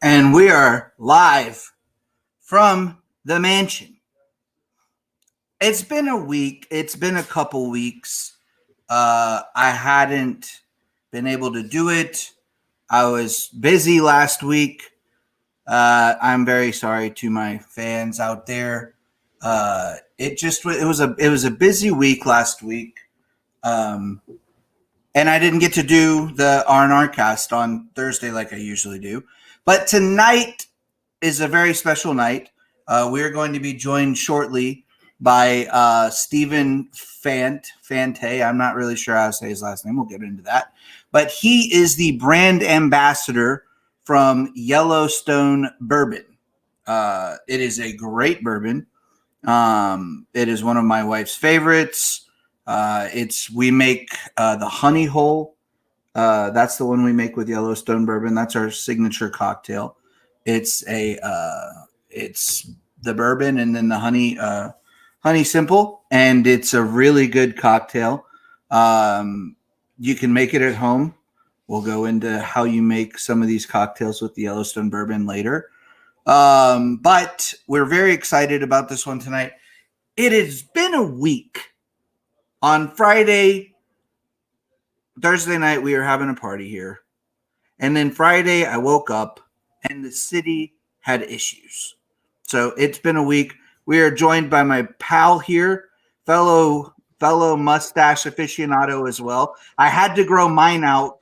And we are live from the mansion. It's been a week. It's been a couple weeks. I hadn't been able to do it. I was busy last week. I'm very sorry to my fans out there. It was a busy week last week. And I didn't get to do the R&R cast on Thursday like I usually do. But tonight is a very special night. We're going to be joined shortly by Stephan Fante. I'm not really sure how to say his last name. We'll get into that. But he is the brand ambassador from Yellowstone Bourbon. It is a great bourbon. It is one of my wife's favorites. We make the Honey Hole. That's the one we make with Yellowstone Bourbon. That's our signature cocktail. It's the bourbon and then the honey simple, and it's a really good cocktail. You can make it at home. We'll go into how you make some of these cocktails with the Yellowstone Bourbon later. But we're very excited about this one tonight. It has been a week. On Thursday night, we were having a party here. And then Friday, I woke up and the city had issues. So it's been a week. We are joined by my pal here, fellow mustache aficionado as well. I had to grow mine out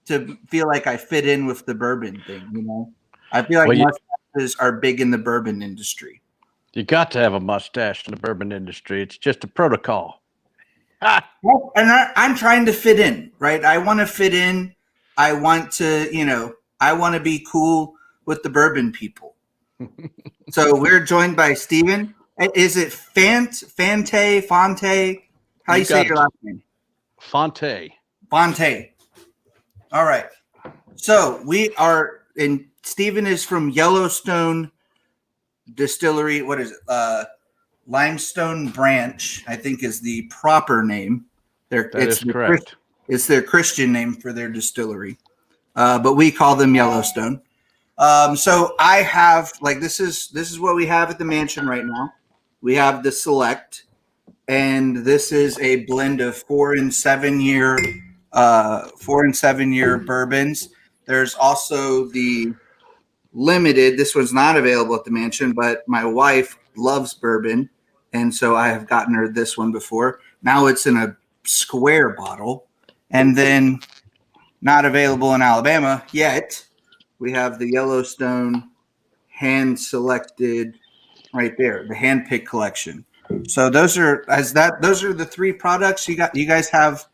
to feel like I fit in with the bourbon thing, you know. I feel like mustaches are big in the bourbon industry. You got to have a mustache in the bourbon industry. It's just a protocol. Well, and I'm trying to fit in, right? I want to fit in. I want to, I want to be cool with the bourbon people. So we're joined by Stephan. Is it Fante? How do you say your last name? Fante. All right. So Stephan is from Yellowstone Distillery. What is it? Limestone Branch, I think, is the proper name. That is correct. It's their Christian name for their distillery, but we call them Yellowstone. So I have this is what we have at the mansion right now. We have the Select, and this is a blend of 4 and 7 year bourbons. There's also the Limited. This one's not available at the mansion, but my wife loves bourbon. And so I have gotten her this one before. Now it's in a square bottle. And then not available in Alabama yet, we have the Yellowstone hand selected right there, the hand pick collection. So those are the 3 products you got. You guys have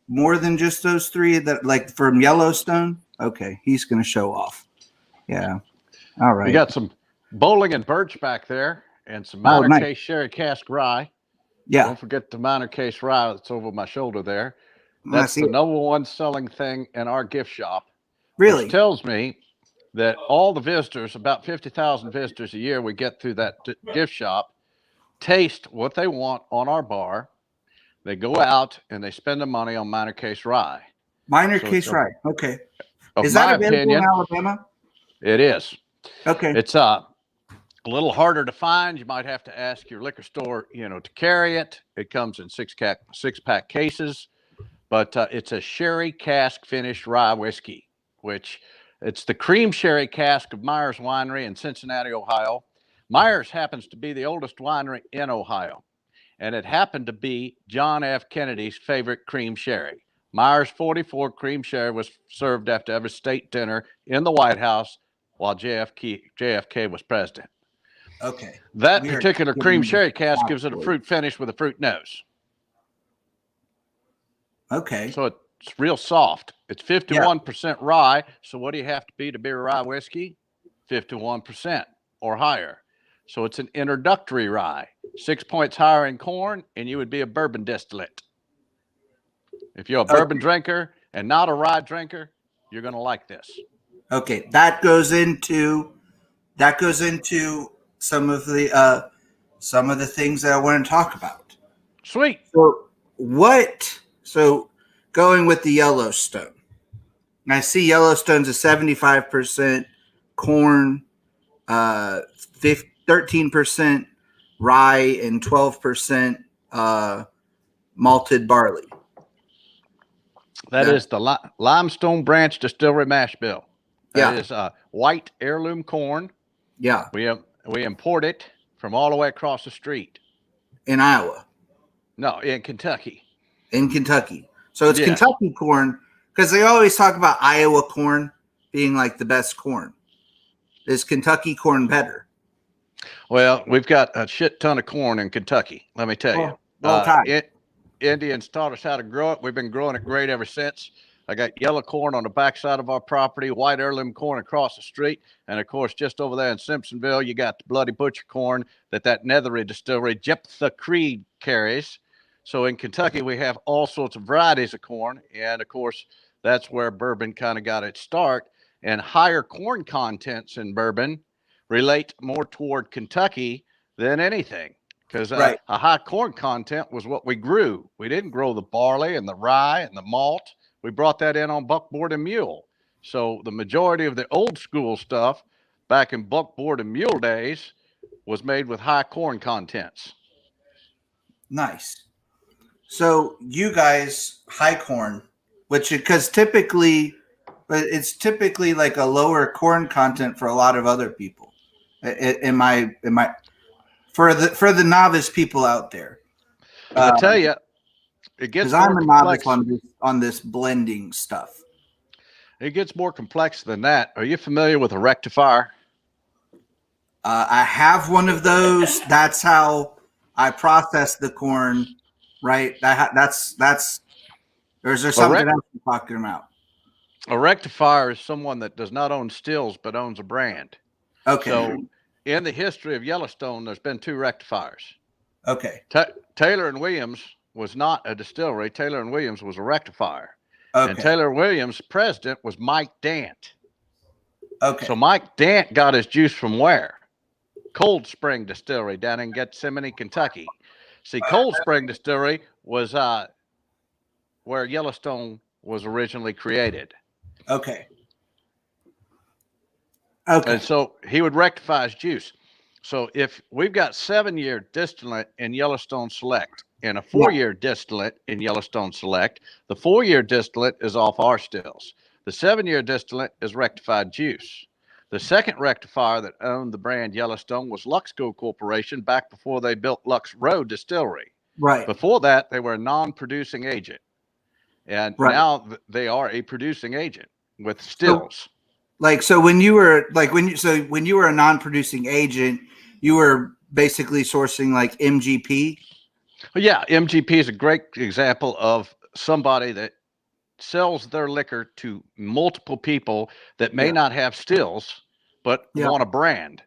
more than just those 3 that from Yellowstone? Okay, he's going to show off. Yeah. All right. We got some Bowling and Birch back there. And some minor case sherry cask rye. Yeah. Don't forget the minor case rye that's over my shoulder there. That's the number 1 selling thing in our gift shop. Really? Which tells me that all the visitors, about 50,000 visitors a year we get through that gift shop, taste what they want on our bar. They go out and they spend the money on minor case rye. Minor case rye. Okay. Is that available in Alabama? It is. Okay. It's A little harder to find. You might have to ask your liquor store, to carry it. It comes in six-pack cases, but it's a sherry cask finished rye whiskey, which it's the cream sherry cask of Myers Winery in Cincinnati, Ohio. Myers happens to be the oldest winery in Ohio, and it happened to be John F. Kennedy's favorite cream sherry. Myers 44 cream sherry was served after every state dinner in the White House while JFK was president. Okay. That particular cream sherry cask gives it a fruit finish with a fruit nose. Okay. So it's real soft. It's 51% rye. So what do you have to be a rye whiskey? 51% or higher. So it's an introductory rye. 6 points higher in corn, and you would be a bourbon distillate. If you're a bourbon drinker and not a rye drinker, you're going to like this. Okay, that goes into some of the things that I want to talk about. Sweet. So going with the Yellowstone. I see Yellowstone's a 75% corn, 13% rye, and 12% malted barley. That is the Limestone Branch Distillery mash bill. That is white heirloom corn. Yeah. We import it from all the way across the street. In Iowa. No, in Kentucky. In Kentucky. So it's Kentucky corn, because they always talk about Iowa corn being like the best corn. Is Kentucky corn better? Well, we've got a shit ton of corn in Kentucky, let me tell you. Indians taught us how to grow it. We've been growing it great ever since. I got yellow corn on the backside of our property, white heirloom corn across the street, and of course, just over there in Simpsonville, you got the Bloody Butcher corn that Nethery distillery, Jephthah Creed, carries. So in Kentucky, we have all sorts of varieties of corn, and of course, that's where bourbon kind of got its start. And higher corn contents in bourbon relate more toward Kentucky than anything, because a high corn content was what we grew. We didn't grow the barley and the rye and the malt. We brought that in on buckboard and mule. So the majority of the old school stuff back in buckboard and mule days was made with high corn contents. Nice. So you guys, high corn, because it's typically like a lower corn content for a lot of other people. For the novice people out there. I'll tell you, it gets more I'm a complex. novice on this blending stuff. It gets more complex than that. Are you familiar with a rectifier? I have one of those. That's how I process the corn. Right. That's. Or is there something else you're talking about? A rectifier is someone that does not own stills but owns a brand. Okay. So in the history of Yellowstone, there's been 2 rectifiers. Okay. Taylor and Williams was not a distillery. Taylor and Williams was a rectifier. Okay. And Taylor and Williams' president was Mike Dant. Okay. So Mike Dant got his juice from where? Cold Spring Distillery down in Gethsemane, Kentucky. See, Cold Spring Distillery was where Yellowstone was originally created. Okay. And so he would rectify his juice. So if we've got 7-year distillate in Yellowstone Select and a 4-year distillate in Yellowstone Select, the 4-year distillate is off our stills. The 7-year distillate is rectified juice. The second rectifier that owned the brand Yellowstone was Luxco Corporation back before they built Lux Road Distillery. Right. Before that, they were a non-producing agent. And now they are a producing agent with stills. So when you were a non-producing agent, you were basically sourcing like MGP? Yeah, MGP is a great example of somebody that sells their liquor to multiple people that may not have stills, but want a brand.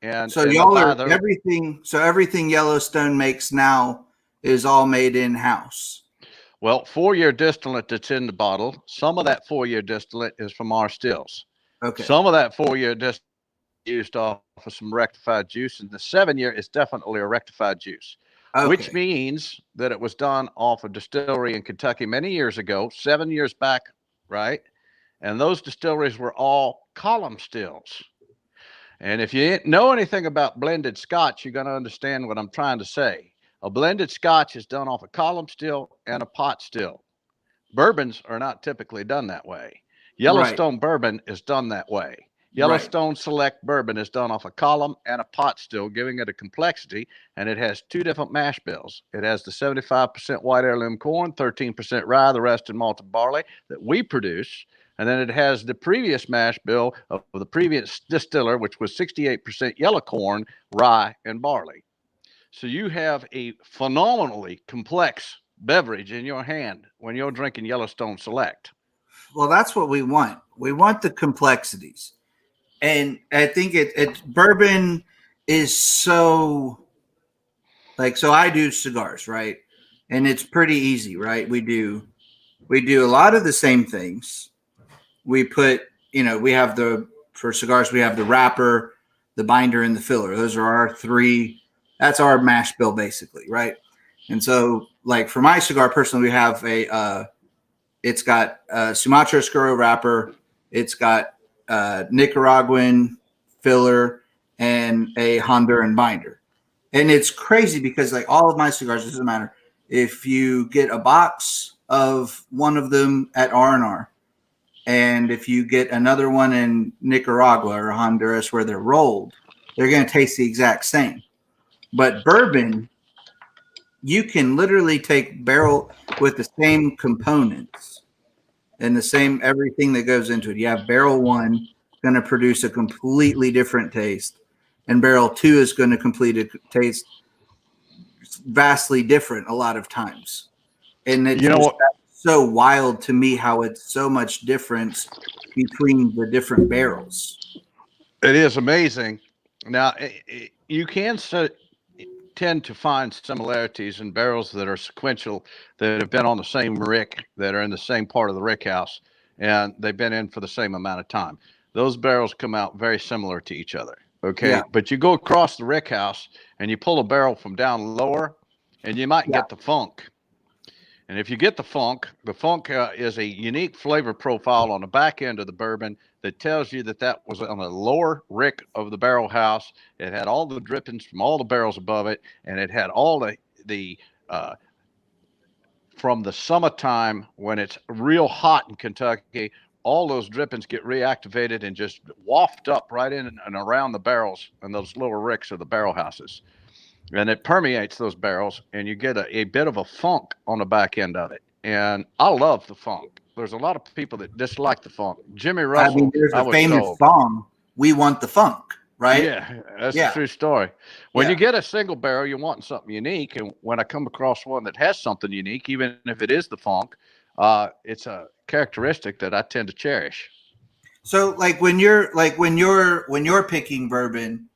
And so y'all are everything Yellowstone makes now is all made in-house. Well, 4-year distillate that's in the bottle, some of that 4-year distillate is from our stills. Okay. Some of that 4-year distillate used off of some rectified juice, and the 7-year is definitely a rectified juice. Okay. Which means that it was done off a distillery in Kentucky many years ago, 7 years back, right? And those distilleries were all column stills. And if you know anything about blended Scotch, you're going to understand what I'm trying to say. A blended Scotch is done off a column still and a pot still. Bourbons are not typically done that way. Right. Yellowstone bourbon is done that way. Right. Yellowstone Select bourbon is done off a column and a pot still, giving it a complexity, and it has two different mash bills. It has the 75% white heirloom corn, 13% rye, the rest in malted barley that we produce, and then it has the previous mash bill of the previous distiller, which was 68% yellow corn, rye, and barley. So you have a phenomenally complex beverage in your hand when you're drinking Yellowstone Select. Well, that's what we want. We want the complexities. And I think it bourbon is so like, so I do cigars, right? And it's pretty easy, right? We do a lot of the same things. We put, we have for cigars, we have the wrapper, the binder, and the filler. Those are our three. That's our mash bill, basically, right? And so, like for my cigar, personally, we have it's got a Sumatra Oscuro wrapper, it's got Nicaraguan filler, and a Honduran binder. And it's crazy because like all of my cigars, it doesn't matter if you get a box of one of them at R&R, and if you get another one in Nicaragua or Honduras where they're rolled, they're going to taste the exact same. But bourbon, you can literally take barrel with the same components and the same everything that goes into it. You have barrel one going to produce a completely different taste, and barrel two is going to complete a taste vastly different a lot of times. And it's just so wild to me how it's so much difference between the different barrels. It is amazing. Now, you can tend to find similarities in barrels that are sequential, that have been on the same rick, that are in the same part of the rick house, and they've been in for the same amount of time. Those barrels come out very similar to each other. Okay. Yeah. But you go across the rick house and you pull a barrel from down lower, and you might get the funk. And if you get the funk is a unique flavor profile on the back end of the bourbon that tells you that that was on the lower rick of the barrel house. It had all the drippings from all the barrels above it, and it had all the from the summertime when it's real hot in Kentucky. All those drippings get reactivated and just waft up right in and around the barrels and those lower ricks of the barrel houses. And it permeates those barrels, and you get a bit of a funk on the back end of it. And I love the funk. There's a lot of people that dislike the funk. Jimmy Russell, I mean, there's a famous song, "We Want the Funk," right? Yeah, that's a true story. When you get a single barrel, you're wanting something unique. And when I come across one that has something unique, even if it is the funk, it's a characteristic that I tend to cherish. So, like when you're picking bourbon,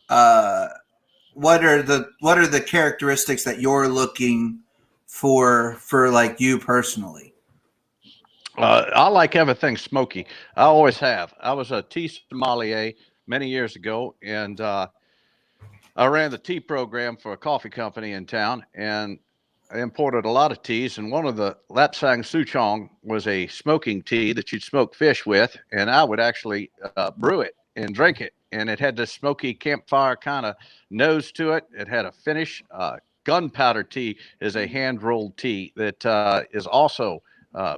what are the characteristics that you're looking for like you personally? I like everything smoky. I always have. I was a tea sommelier many years ago, and I ran the tea program for a coffee company in town, and I imported a lot of teas. And one of the Lapsang Souchong was a smoking tea that you'd smoke fish with, and I would actually brew it and drink it. And it had this smoky campfire kind of nose to it. It had a finish. Gunpowder tea is a hand rolled tea that is also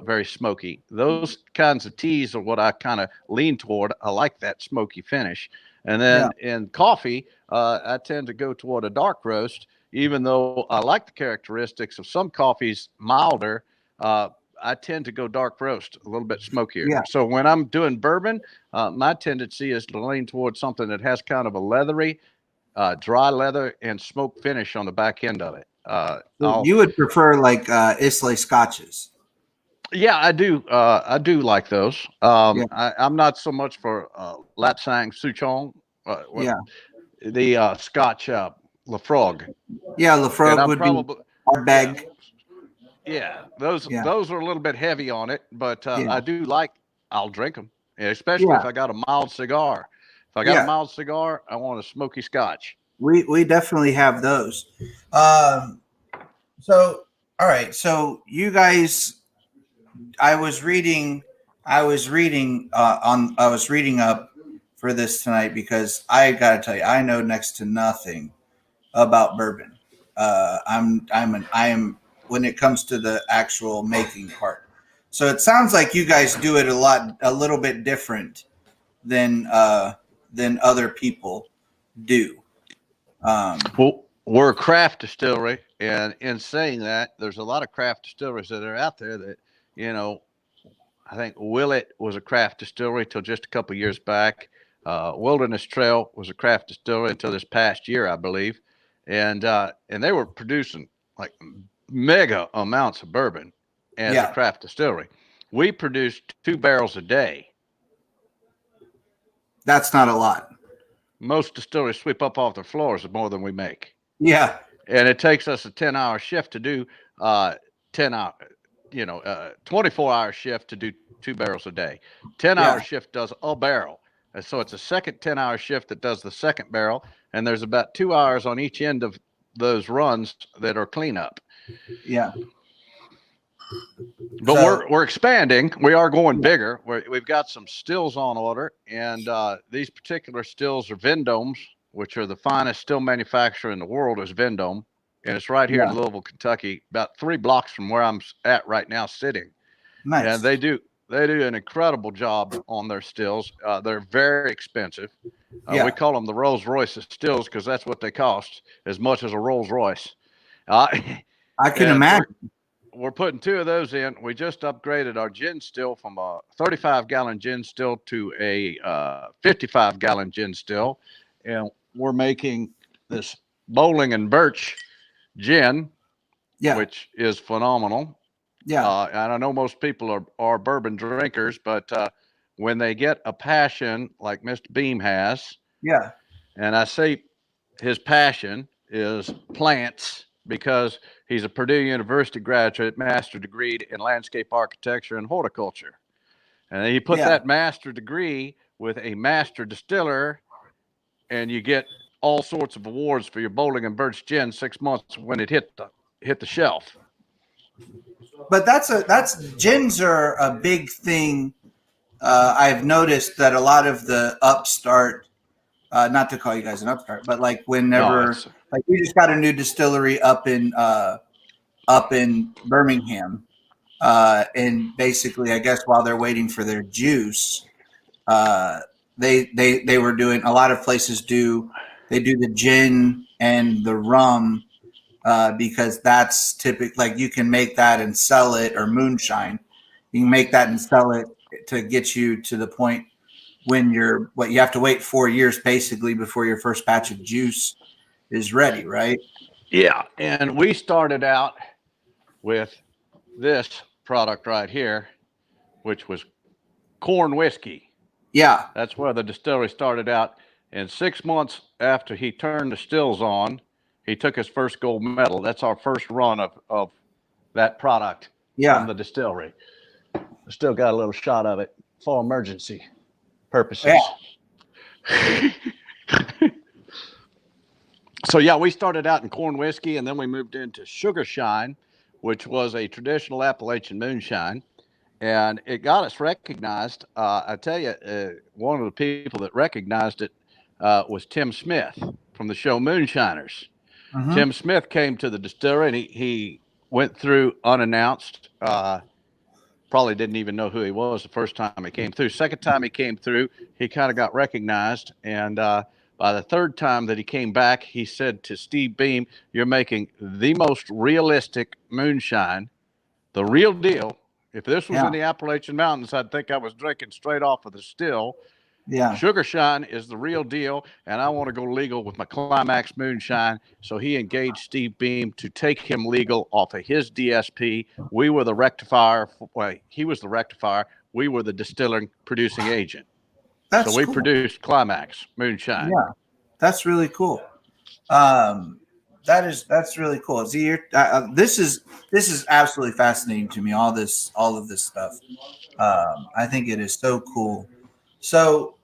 very smoky. Those kinds of teas are what I kind of lean toward. I like that smoky finish. And then in coffee, I tend to go toward a dark roast, even though I like the characteristics of some coffees milder. I tend to go dark roast, a little bit smokier. Yeah. So when I'm doing bourbon, my tendency is to lean towards something that has kind of a leathery, dry leather and smoke finish on the back end of it. You would prefer like Islay Scotches. Yeah, I do. I do like those. I'm not so much for Lapsang Souchong. The Scotch Lafrogue. Yeah, Lafrogue would be Ardbeg. Yeah, those are a little bit heavy on it, but I do like. I'll drink them, especially if I got a mild cigar. If I got a mild cigar, I want a smoky Scotch. We definitely have those. So all right, so you guys. I was reading up for this tonight because I gotta tell you, I know next to nothing about bourbon. I am when it comes to the actual making part. So it sounds like you guys do it a little bit different than other people do. Well, we're a craft distillery, and in saying that, there's a lot of craft distilleries that are out there that, you know, I think Willet was a craft distillery till just a couple years back. Wilderness Trail was a craft distillery until this past year, I believe, and they were producing like mega amounts of bourbon as a Yeah, craft distillery. We produced 2 barrels a day. that's not a lot. Most distilleries sweep up off their floors more than we make. Yeah, And it takes us a 10-hour shift to do 10 hour, 24-hour shift to do 2 barrels a day. 10-hour yeah, shift does a barrel. And so it's a second 10-hour shift that does the second barrel. And there's about 2 hours on each end of those runs that are cleanup. yeah. But So we're expanding. We are going bigger. We've got some stills on order, and these particular stills are Vendomes, which are the finest still manufacturer in the world. Is Vendome, and it's right here yeah, in Louisville, Kentucky, about 3 blocks from where I'm at right now, sitting. And nice. they do an incredible job on their stills. They're very expensive. We Yeah, call them the Rolls Royce of stills because that's what they cost, as much as a Rolls Royce. Uh, I can and imagine. we're putting 2 of those in. We just upgraded our gin still from a 35-gallon gin still to a 55-gallon gin still, and we're making this Bowling and Birch gin, Yeah, which is phenomenal. yeah, And I know most people are bourbon drinkers, but when they get a passion like Mr. Beam has, yeah, and I say his passion is plants because he's a Purdue University graduate, master degree in landscape architecture and horticulture. And he put yeah. that master degree with a master distiller, and you get all sorts of awards for your Bowling and Birch gin 6 months when it hit the shelf. But that's gins are a big thing. I've noticed that a lot of the upstart, not to call you guys an upstart, but like No, whenever, it's like we just got a new distillery up in Birmingham, and basically, I guess while they're waiting for their juice, uh, they were doing a lot of places do they do the gin and the rum because that's typical. Like you can make that and sell it, or moonshine. You can make that and sell it to get you to the point when you have to wait 4 years basically before your first batch of juice is ready, right? yeah. And we started out with this product right here, which was corn whiskey. Yeah, That's where the distillery started out. And 6 months after he turned the stills on, he took his first gold medal. That's our first run of that product from yeah, the distillery. I still got a little shot of it for emergency purposes. yeah, So yeah, we started out in corn whiskey, and then we moved into Sugar Shine, which was a traditional Appalachian moonshine, and it got us recognized. I tell you, one of the people that recognized it was Tim Smith from the show Moonshiners. mm-hmm. Tim Smith came to the distillery, and he went through unannounced. Probably didn't even know who he was the first time he came through. Second time he came through, he kind of got recognized, and by the third time that he came back, he said to Steve Beam, "You're making the most realistic moonshine, the real deal. If this was Yeah, in the Appalachian Mountains, I'd think I was drinking straight off of the still. yeah. Sugar Shine is the real deal, and I want to go legal with my Climax Moonshine." So he engaged Steve Beam to take him legal off of his DSP. We were the rectifier. Well, he was the rectifier. We were the distilling producing agent. So That's we cool. produced Climax Moonshine. Yeah, that's really cool. That's really cool. See, this is absolutely fascinating to me. All of this stuff. I think it is so cool. So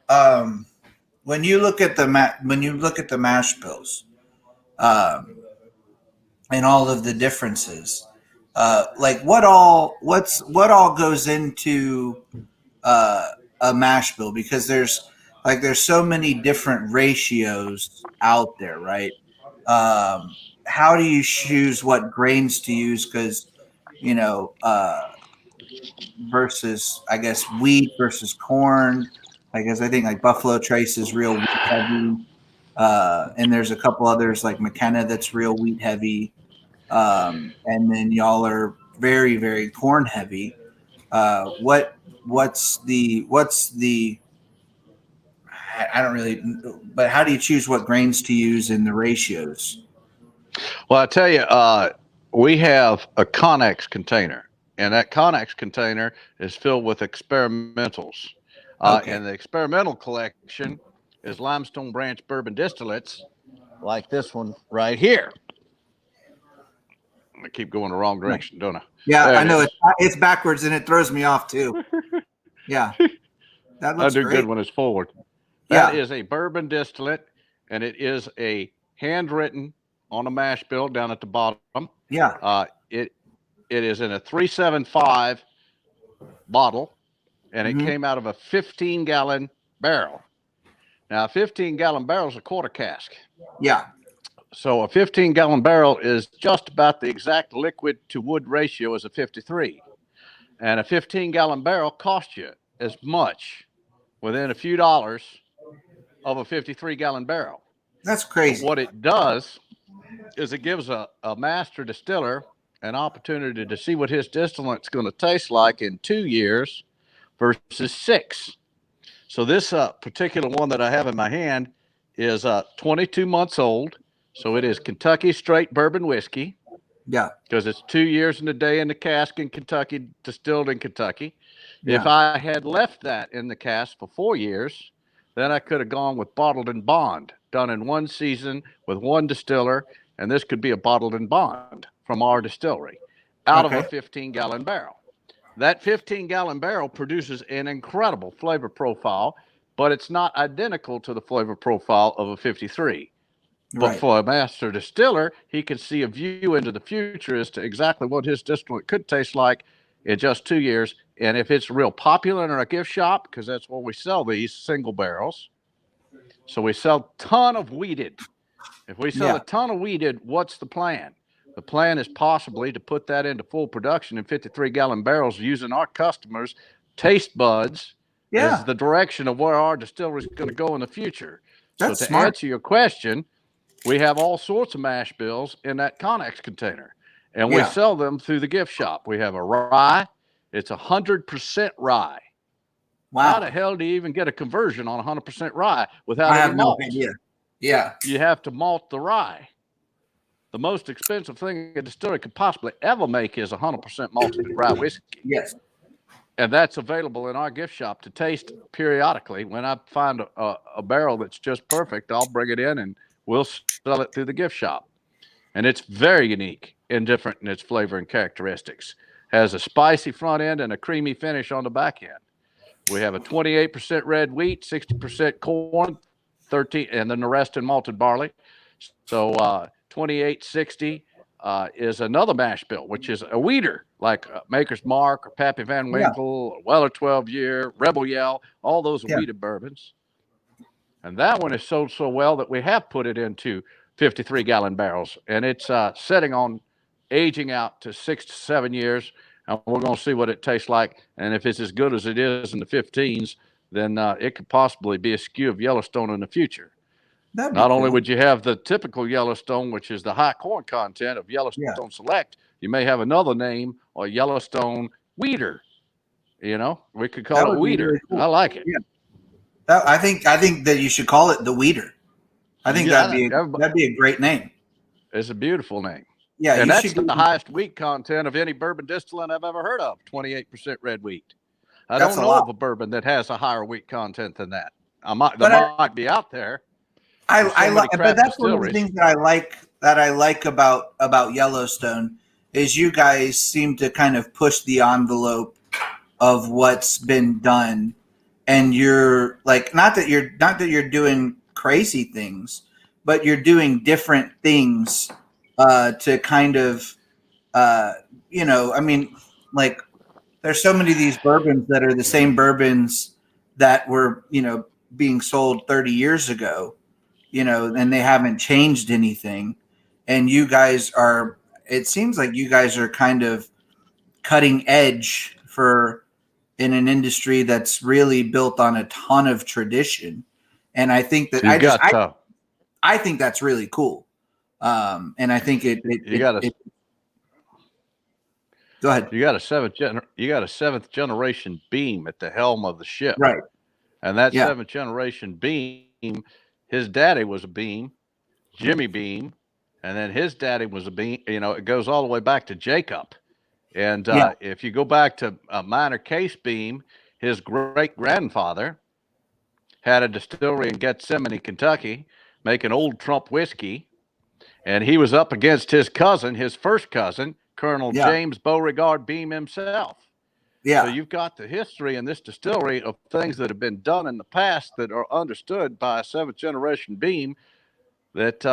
when you look at the mash bills, um, and all of the differences, like what all goes into uh, a mash bill? Because like there's so many different ratios out there, right? How do you choose what grains to use? Because you know, versus I guess wheat versus corn. I guess I think like Buffalo Trace is real wheat heavy, and there's a couple others like McKenna that's real wheat heavy, and then y'all are very very corn heavy. What's the I don't really, but how do you choose what grains to use in the ratios? Well, I tell you, we have a Connex container, and that Connex container is filled with experimentals. Okay. And the experimental collection is limestone branch bourbon distillates, like this one right here. I keep going the wrong direction, don't I? Yeah, There I it know is. it's backwards and it throws me off too. Yeah, that I looks do great. good when it's forward. Yeah, That is a bourbon distillate, and it is a handwritten on a mash bill down at the bottom. yeah. It is in a 375 bottle, and it Hmm. came out of a 15-gallon barrel. Now, a 15-gallon barrel is a quarter cask. Yeah. So a 15-gallon barrel is just about the exact liquid to wood ratio as a 53. And a 15-gallon barrel costs you as much within a few dollars of a 53-gallon barrel. That's But crazy. what it does is it gives a master distiller an opportunity to see what his distillate's going to taste like in 2 years versus 6. So this particular one that I have in my hand is 22 months old. So it is Kentucky straight bourbon whiskey Yeah. because it's 2 years and a day in the cask in Kentucky, distilled in Kentucky. If Yeah. I had left that in the cask for 4 years, then I could have gone with bottled and bond, done in one season with one distiller, and this could be a bottled and bond from our distillery out of a Okay. 15-gallon barrel. That 15-gallon barrel produces an incredible flavor profile, but it's not identical to the flavor profile of a 53. But Right. for a master distiller, he can see a view into the future as to exactly what his distillate could taste like in just 2 years. And if it's real popular in our gift shop, because that's where we sell these single barrels, so we sell a ton of wheated. If we sell Yeah. a ton of wheated, what's the plan? The plan is possibly to put that into full production in 53-gallon barrels using our customers' taste buds as Yeah. the direction of where our distillery is going to go in the future. So That's to smart. answer your question, we have all sorts of mash bills in that Connex container, and we Yeah. sell them through the gift shop. We have a rye. It's 100% rye. How the Wow. hell do you even get a conversion on 100% rye without I any have no malt? idea. Yeah. You have to malt the rye. The most expensive thing a distillery could possibly ever make is 100% malted rye whiskey. Yes. And that's available in our gift shop to taste periodically. When I find a barrel that's just perfect, I'll bring it in and we'll sell it through the gift shop. And it's very unique and different in its flavor and characteristics. Has a spicy front end and a creamy finish on the back end. We have a 28% red wheat, 60% corn, 13, and then the rest in malted barley. So 2860 is another mash bill, which is a wheater like Maker's Mark or Pappy Van Yeah. Winkle or Weller 12 Year, Rebel Yell, all those are Yeah. wheated bourbons. And that one is sold so well that we have put it into 53-gallon barrels, and it's setting on aging out to 6 to 7 years. And we're going to see what it tastes like. And if it's as good as it is in the 15s, then it could possibly be a skew of Yellowstone in the future. That'd be Not only cool. would you have the typical Yellowstone, which is the high corn content of Yeah. Yellowstone Select, you may have another name or Yellowstone Weeder. You know, we could That call it would be really Weeder. cool. I like it. Yeah. I think that you should call it the Weeder. I think Yeah, that'd be a great name. it's a beautiful name. Yeah, And you that's should. the highest wheat content of any bourbon distillate I've ever heard of, 28% red wheat. I That's don't a know lot. of a bourbon that has a higher wheat content than that. There But might be out there. I There's so many but craft that's one of the distilleries. things that I like about Yellowstone is you guys seem to kind of push the envelope of what's been done, and you're like not that you're doing crazy things, but you're doing different things to kind of I mean, like there's so many of these bourbons that are the same bourbons that were being sold 30 years ago, and they haven't changed anything. And you guys are, it seems like you guys are kind of cutting edge in an industry that's really built on a ton of tradition. And I think that So you got I think that's really cool. And I think go ahead. You got a seventh generation beam at the helm of the ship. Right. And that Yeah. seventh generation beam, his daddy was a beam, Jimmy Beam, and then his daddy was a beam. It goes all the way back to Jacob. And if you go back to Minor Case Beam, his great grandfather had a distillery in Gethsemane, Kentucky, making Old Trump whiskey. And he was up against his first cousin, Colonel James Beauregard Beam himself. Yeah. So you've got the history in this distillery of things that have been done in the past that are understood by a seventh generation beam that,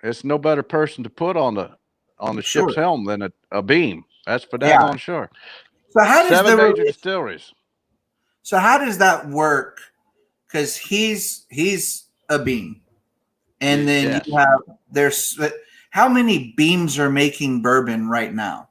it's no better person to put on the ship's helm than a beam. That's for daggone sure. So how does seven major distilleries. So how does that work? Because he's a beam. And then you have, how many beams are making bourbon right now?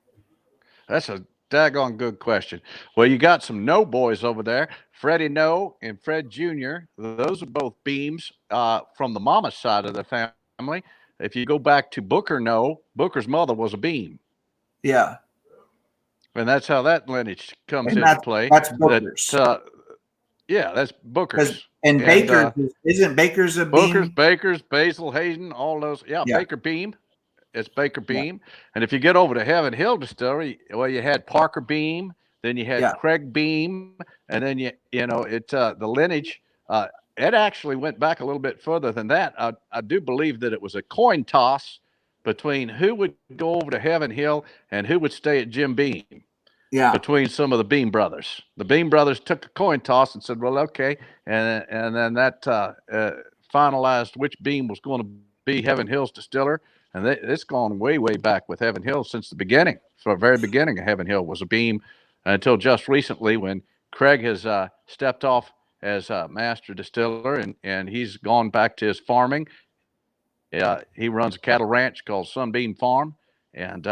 That's a daggone good question. Well, you got some No boys over there, Freddie No and Fred Jr. Those are both beams from the mama's side of the family. If you go back to Booker No, Booker's mother was a beam. Yeah. And that's how that lineage comes into play. That's Booker's. That's Booker's. And Baker's, isn't Baker's a beam? Baker's, Basil, Hayden, all those. Yeah, Baker Beam. It's Baker Beam. And if you get over to Heaven Hill Distillery, well, you had Parker Beam, then you had Craig Beam, and then the lineage. It actually went back a little bit further than that. I do believe that it was a coin toss between who would go over to Heaven Hill and who would stay at Jim Beam. Yeah. Between some of the Beam brothers. The Beam brothers took a coin toss and said, well, okay. And then that finalized which Beam was going to be Heaven Hill's distiller. And it's gone way, way back with Heaven Hill since the beginning. So the very beginning of Heaven Hill was a Beam until just recently when Craig has stepped off as a master distiller and he's gone back to his farming. He runs a cattle ranch called Sunbeam Farm. And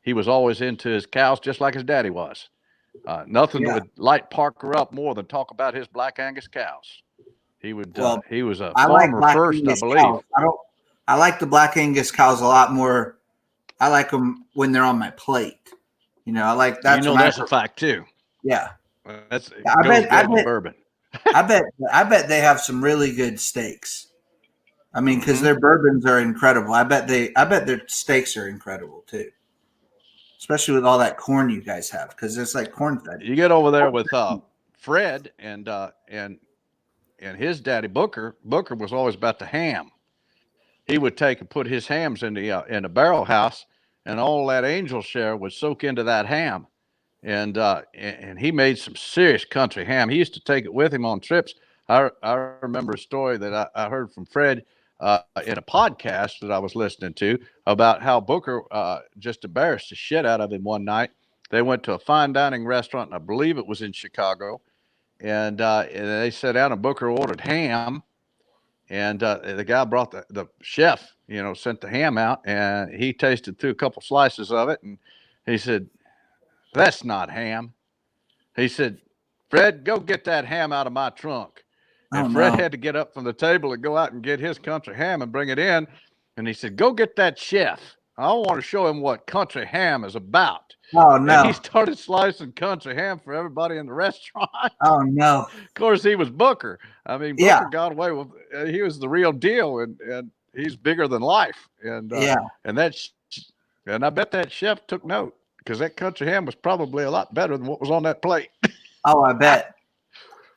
he was always into his cows, just like his daddy was. Nothing would light Parker up more than talk about his Black Angus cows. He would. He was a farmer first, I believe. Cows. I like the Black Angus cows a lot more. I like them when they're on my plate. I like that. That's a fact too. Yeah, I bet bourbon. I bet they have some really good steaks. I mean, because their bourbons are incredible. I bet their steaks are incredible too. Especially with all that corn you guys have, because it's like corn fed. You get over there with Fred and his daddy Booker. Booker was always about the ham. He would take and put his hams in the barrel house, and all that angel share would soak into that ham. And he made some serious country ham. He used to take it with him on trips. I remember a story that I heard from Fred in a podcast that I was listening to about how Booker just embarrassed the shit out of him one night. They went to a fine dining restaurant, and I believe it was in Chicago. And they sat down, and Booker ordered ham. And the guy brought the chef, sent the ham out, and he tasted through a couple slices of it. And he said, "That's not ham." He said, "Fred, go get that ham out of my trunk." And Fred had to get up from the table and go out and get his country ham and bring it in. And he said, "Go get that chef. I want to show him what country ham is about." Oh, no. And he started slicing country ham for everybody in the restaurant. Oh, no. Of course, he was Booker. I mean, Booker got away with he was the real deal, and he's bigger than life. And and I bet that chef took note, because that country ham was probably a lot better than what was on that plate. Oh, I bet.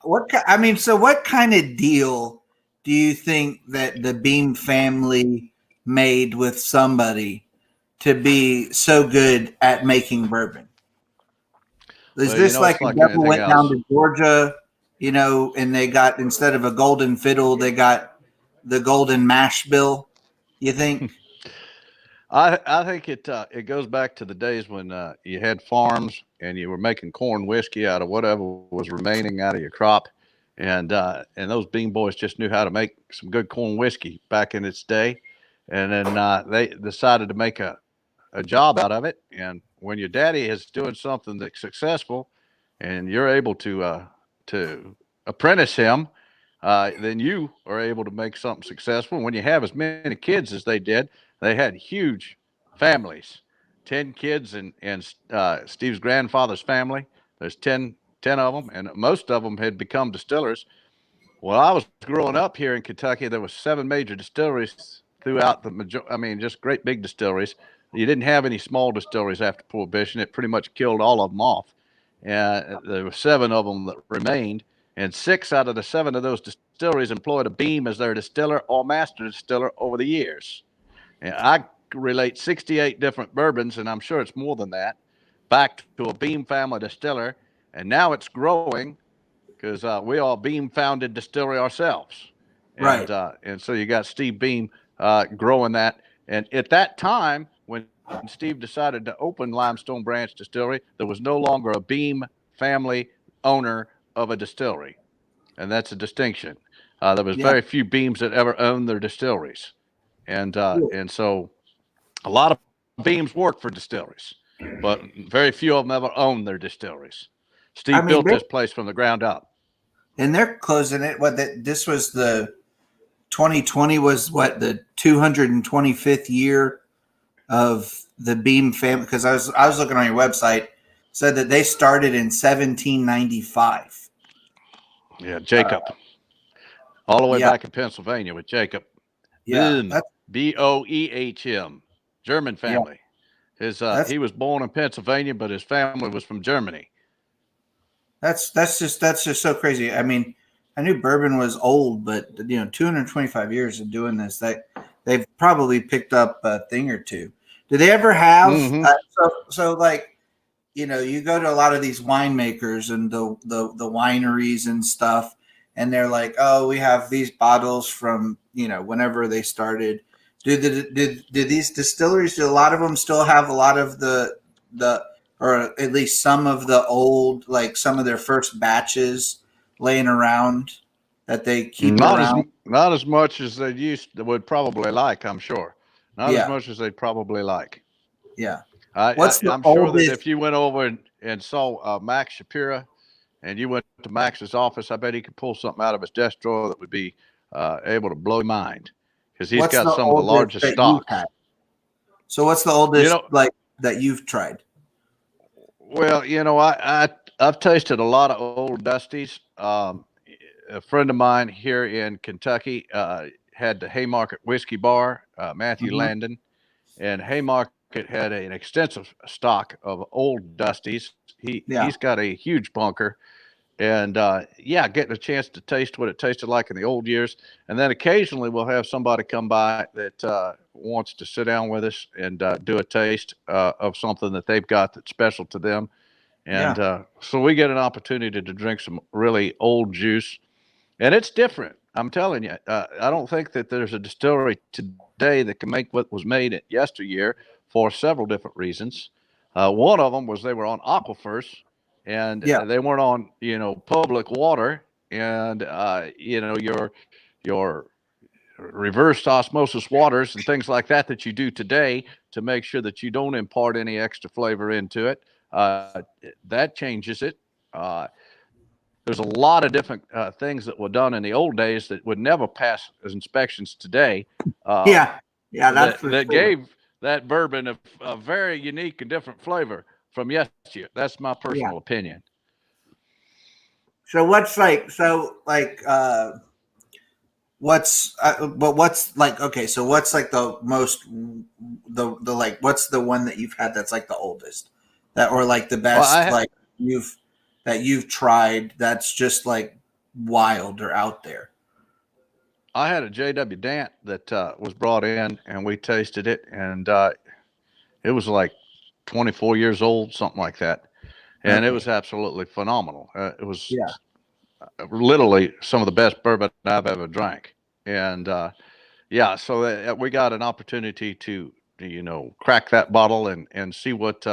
So what kind of deal do you think that the Beam family made with somebody to be so good at making bourbon? Is this like a devil went down to Georgia, and they got, instead of a golden fiddle, they got the golden mash bill, you think? I think it goes back to the days when you had farms and you were making corn whiskey out of whatever was remaining out of your crop, and those Bean Boys just knew how to make some good corn whiskey back in its day, and then they decided to make a job out of it. And when your daddy is doing something that's successful, and you're able to apprentice him, then you are able to make something successful. When you have as many kids as they did, they had huge families, 10 kids, and Steve's grandfather's family. There's 10 of them, and most of them had become distillers. Well, I was growing up here in Kentucky. There was 7 major distilleries throughout I mean, just great big distilleries. You didn't have any small distilleries after Prohibition. It pretty much killed all of them off. And there were 7 of them that remained, and 6 out of the 7 of those distilleries employed a Beam as their distiller or master distiller over the years. And I relate 68 different bourbons, and I'm sure it's more than that, back to a Beam family distiller, and now it's growing because we all Beam founded distillery ourselves, Right. And so you got Steve Beam growing that. And at that time, when Steve decided to open Limestone Branch Distillery, there was no longer a Beam family owner of a distillery, and that's a distinction. There was Yeah. very few Beams that ever owned their distilleries, Cool. and so a lot of Beams work for distilleries, but very few of them ever owned their distilleries. I Steve mean, built this place from the ground up. and they're closing it. This was the 2020 was what, the 225th year of the Beam family, because I was looking on your website, said that they started in 1795. Yeah, Jacob, all the way Yeah, back in Pennsylvania with Jacob yeah, Boehm, Boehm, German yeah, family. that's He was born in Pennsylvania, but his family was from Germany. that's just so crazy. I mean, I knew bourbon was old, but 225 years of doing this, that they've probably picked up a thing or two. Do they ever have Mm-hmm. so like, you go to a lot of these winemakers and the wineries and stuff, and they're like, oh, we have these bottles from whenever they started. Do these distilleries? Do a lot of them still have a lot of the or at least some of the old, like some of their first batches laying around that they keep Not as around? not as much as they would probably like. I'm sure. Not as Yeah, much as they'd probably like. yeah. I, What's I the I'm sure that oldest? if you went over and saw Max Shapira, and you went to Max's office, I bet he could pull something out of his desk drawer that would be able to blow your mind because he's What's got the some of the oldest largest that you've stocks. had? So what's the You oldest know, like that you've tried? well, I've tasted a lot of old Dusties. A friend of mine here in Kentucky had the Haymarket Whiskey Bar, Matthew Hmm. Landon, and Haymarket had an extensive stock of old Dusties. He's Yeah, got a huge bunker, and yeah, getting a chance to taste what it tasted like in the old years, and then occasionally we'll have somebody come by that wants to sit down with us and do a taste of something that they've got that's special to them, and yeah, so we get an opportunity to drink some really old juice, and it's different. I'm telling you, I don't think that there's a distillery today that can make what was made at yesteryear for several different reasons. One of them was they were on aquifers, and yeah. they weren't on public water, and your reversed osmosis waters and things like that you do today to make sure that you don't impart any extra flavor into it. That changes it. Uh, there's a lot of different things that were done in the old days that would never pass as inspections today. Uh, Yeah, yeah, that's for that sure. gave that bourbon a very unique and different flavor from yesteryear. That's my Yeah. personal opinion. So what's like, okay, so what's like the most, the like, what's the one that you've had that's like the oldest, that, or like the Well, best, like you've that you've tried, that's just like wild or out there? I had a JW Dant that was brought in, and we tasted it, and it was like 24 years old, something like that, and it Okay. was absolutely phenomenal. It was Yeah. literally some of the best bourbon I've ever drank, and yeah, so we got an opportunity to crack that bottle and see what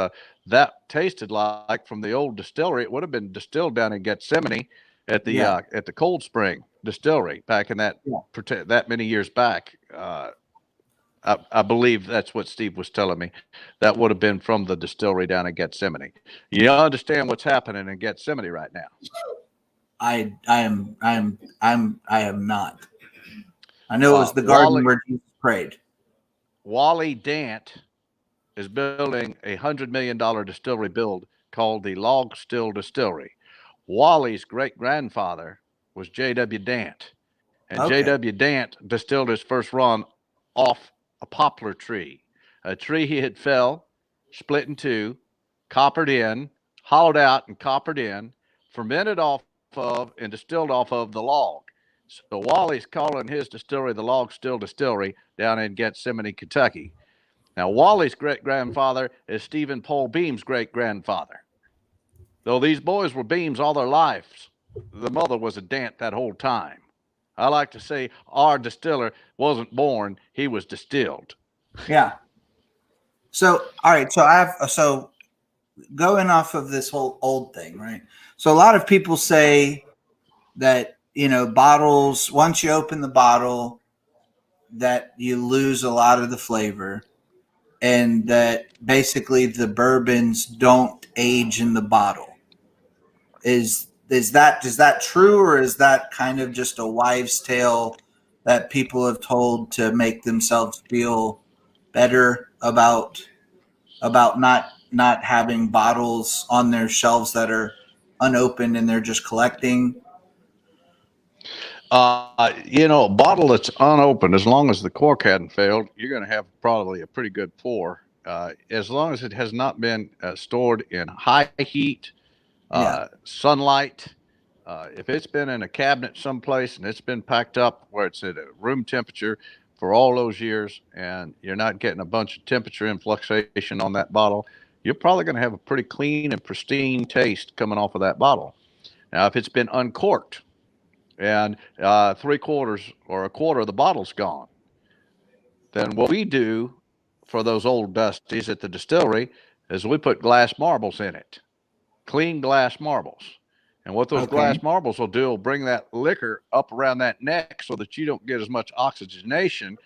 that tasted like from the old distillery. It would have been distilled down in Gethsemane, Yeah. at the Cold Spring Distillery back in Yeah. that many years back. I believe that's what Steve was telling me. That would have been from the distillery down in Gethsemane. You understand what's happening in Gethsemane right now? I am not. I know it was the garden Wally where Jesus prayed. Wally Dant is building $100 million distillery build called the Log Still Distillery. Wally's great grandfather was J.W. Dant, and Okay. J.W. Dant distilled his first run off a poplar tree, a tree he had fell, split in two, coppered in, hollowed out and coppered in, fermented off of, and distilled off of the log. So Wally's calling his distillery the Log Still Distillery down in Gethsemane, Kentucky. Now, Wally's great grandfather is Stephen Paul Beam's great grandfather. Though these boys were Beams all their lives, the mother was a Dant that whole time. I like to say our distiller wasn't born, he was distilled. Yeah. So, all right. So I have, so going off of this whole old thing, right? So a lot of people say that, bottles, once you open the bottle, that you lose a lot of the flavor, and that basically the bourbons don't age in the bottle. Is that true, or is that kind of just a wives' tale that people have told to make themselves feel better about not having bottles on their shelves that are unopened and they're just collecting? A bottle that's unopened, as long as the cork hadn't failed, you're going to have probably a pretty good pour. As long as it has not been stored in high heat, Yeah. sunlight. If it's been in a cabinet someplace and it's been packed up where it's at a room temperature for all those years, and you're not getting a bunch of temperature influxation on that bottle, you're probably going to have a pretty clean and pristine taste coming off of that bottle. Now, if it's been uncorked and three quarters or a quarter of the bottle's gone, then what we do for those old dusties at the distillery is we put glass marbles in it, clean glass marbles. And what those Okay. glass marbles will do will bring that liquor up around that neck so that you don't get as much oxygenation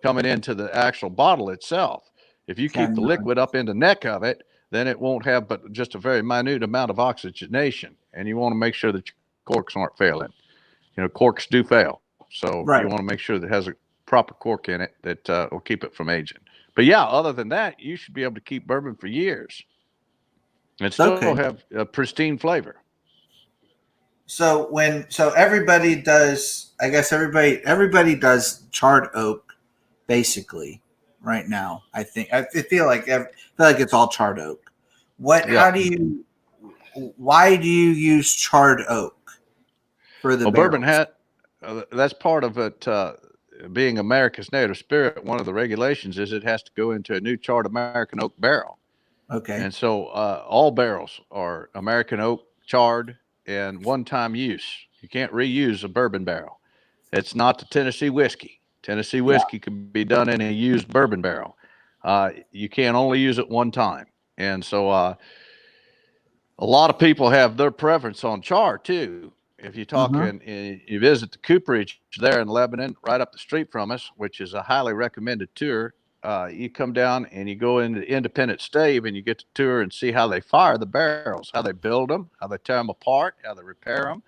coming into the actual bottle itself. If you keep the Can liquid up in the neck of it, then it won't have but just a very minute amount of oxygenation. And you want to make sure that your corks aren't failing. Corks do fail. So you right. want to make sure that it has a proper cork in it that will keep it from aging. But yeah, other than that, you should be able to keep bourbon for years and still Okay. have a pristine flavor. So everybody does, I guess everybody does charred oak basically right now. I feel like it's all charred oak. What Yeah. how do you Why do you use charred oak for the Well, bourbon barrels? hat, that's part of it. Being America's native spirit, one of the regulations is it has to go into a new charred American oak barrel. Okay. And so all barrels are American oak charred and one time use. You can't reuse a bourbon barrel. It's not the Tennessee whiskey. Tennessee Yeah. whiskey can be done in a used bourbon barrel. You can only use it one time. And so a lot of people have their preference on char too. If you talk Mm-hmm. and you visit the cooperage there in Lebanon, right up the street from us, which is a highly recommended tour, you come down and you go into Independent Stave and you get to tour and see how they fire the barrels, how they build them, how they tear them apart, how they repair them.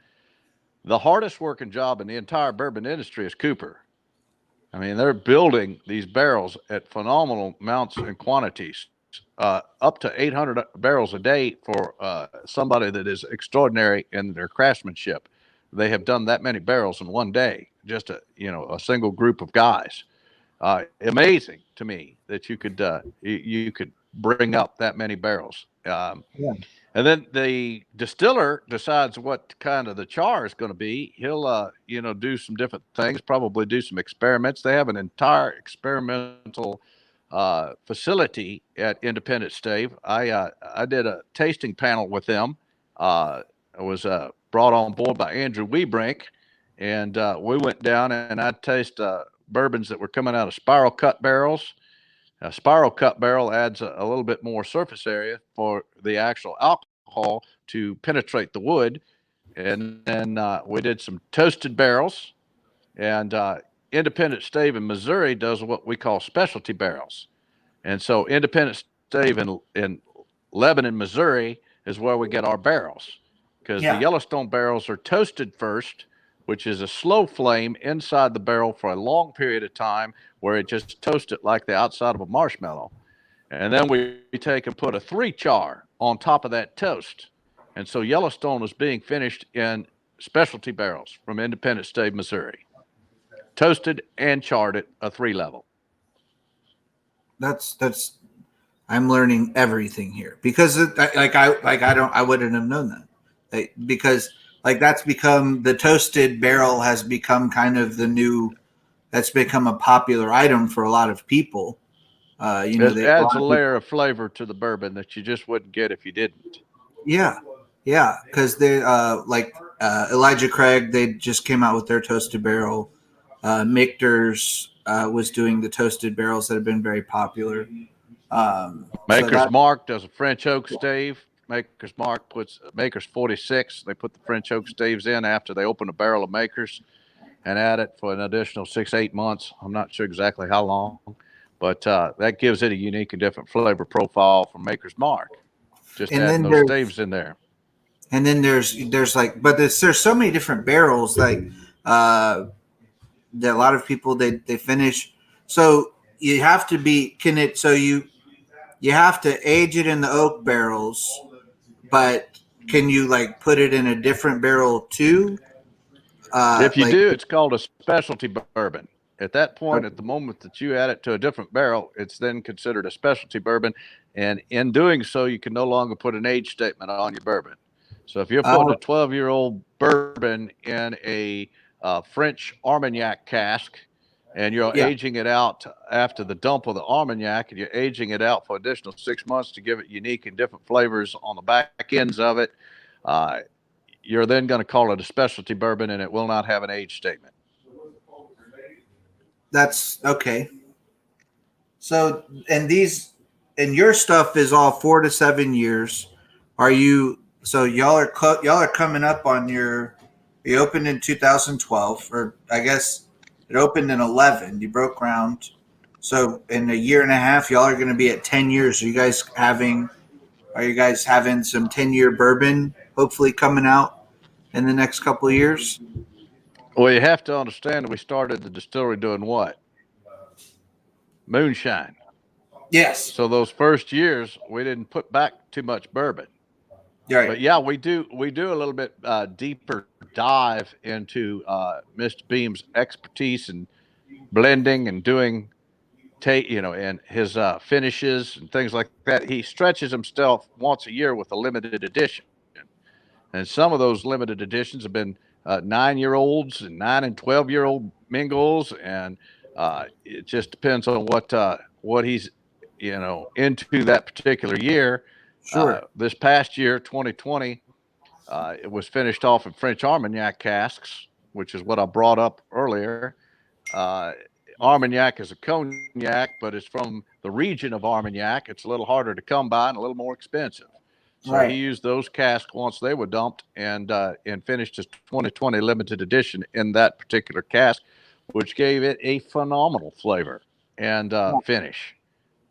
The hardest working job in the entire bourbon industry is Cooper. I mean, they're building these barrels at phenomenal amounts and quantities, up to 800 barrels a day for somebody that is extraordinary in their craftsmanship. They have done that many barrels in one day, just a single group of guys. Amazing to me that you could bring up that many barrels. Yeah. And then the distiller decides what kind of the char is going to be. He'll, do some different things, probably do some experiments. They have an entire experimental facility at Independent Stave. I did a tasting panel with them. I was brought on board by Andrew Webrink, and we went down and I tasted bourbons that were coming out of spiral cut barrels. A spiral cut barrel adds a little bit more surface area for the actual alcohol to penetrate the wood. And then we did some toasted barrels. And Independent Stave in Missouri does what we call specialty barrels. And so Independent Stave in Lebanon, Missouri is where we get our barrels, because the Yeah. Yellowstone barrels are toasted first, which is a slow flame inside the barrel for a long period of time where it just toasts it like the outside of a marshmallow. And then we take and put a 3-char on top of that toast. And so Yellowstone is being finished in specialty barrels from Independent Stave, Missouri, toasted and charred at a 3 level. That's I'm learning everything here because I wouldn't have known that. Because that's become, the toasted barrel has become kind of the new, that's become a popular item for a lot of people. It A adds lot a of people, layer of flavor to the bourbon that you just wouldn't get if you didn't. yeah, yeah, because they Elijah Craig, they just came out with their toasted barrel. Michter's was doing the toasted barrels that have been very popular. So Maker's that Mark does a French oak stave. Maker's Mark puts Maker's 46. They put the French oak staves in after they open a barrel of Maker's and add it for an additional 6-8 months. I'm not sure exactly how long, but that gives it a unique and different flavor profile from Maker's Mark. Just and adding then those there's staves in there. and then there's like, but there's so many different barrels uh that a lot of people they finish. So you have to be can it so you have to age it in the oak barrels, but can you put it in a different barrel too? If you Like do, it's called a specialty bourbon. At that point, at the moment that you add it to a different barrel, it's then considered a specialty bourbon. And in doing so, you can no longer put an age statement on your bourbon. So if you're putting a 12-year-old bourbon in a French Armagnac cask and you're yeah, aging it out after the dump of the Armagnac and you're aging it out for additional 6 months to give it unique and different flavors on the back ends of it, uh, you're then going to call it a specialty bourbon and it will not have an age statement. that's okay. So and your stuff is all 4 to 7 years. Are you so y'all are coming up on your, you opened in 2012, or I guess it opened in 11. You broke ground. So in a year and a half, y'all are going to be at 10 years. Are you guys having some 10-year bourbon hopefully coming out in the next couple of years? Well, you have to understand that we started the distillery doing what? Moonshine. Yes. So those first years, we didn't put back too much bourbon. Right. But yeah, we do a little bit deeper dive into Mr. Beam's expertise in blending and doing and his finishes and things like that. He stretches himself once a year with a limited edition. And some of those limited editions have been 9-year-olds and 9 and 12-year-old mingles, and it just depends on what he's into that particular year. Sure. This past year, 2020, it was finished off in French Armagnac casks, which is what I brought up earlier. Uh, Armagnac is a cognac, but it's from the region of Armagnac. It's a little harder to come by and a little more expensive. So he Right. used those casks once they were dumped and finished his 2020 limited edition in that particular cask, which gave it a phenomenal flavor and finish.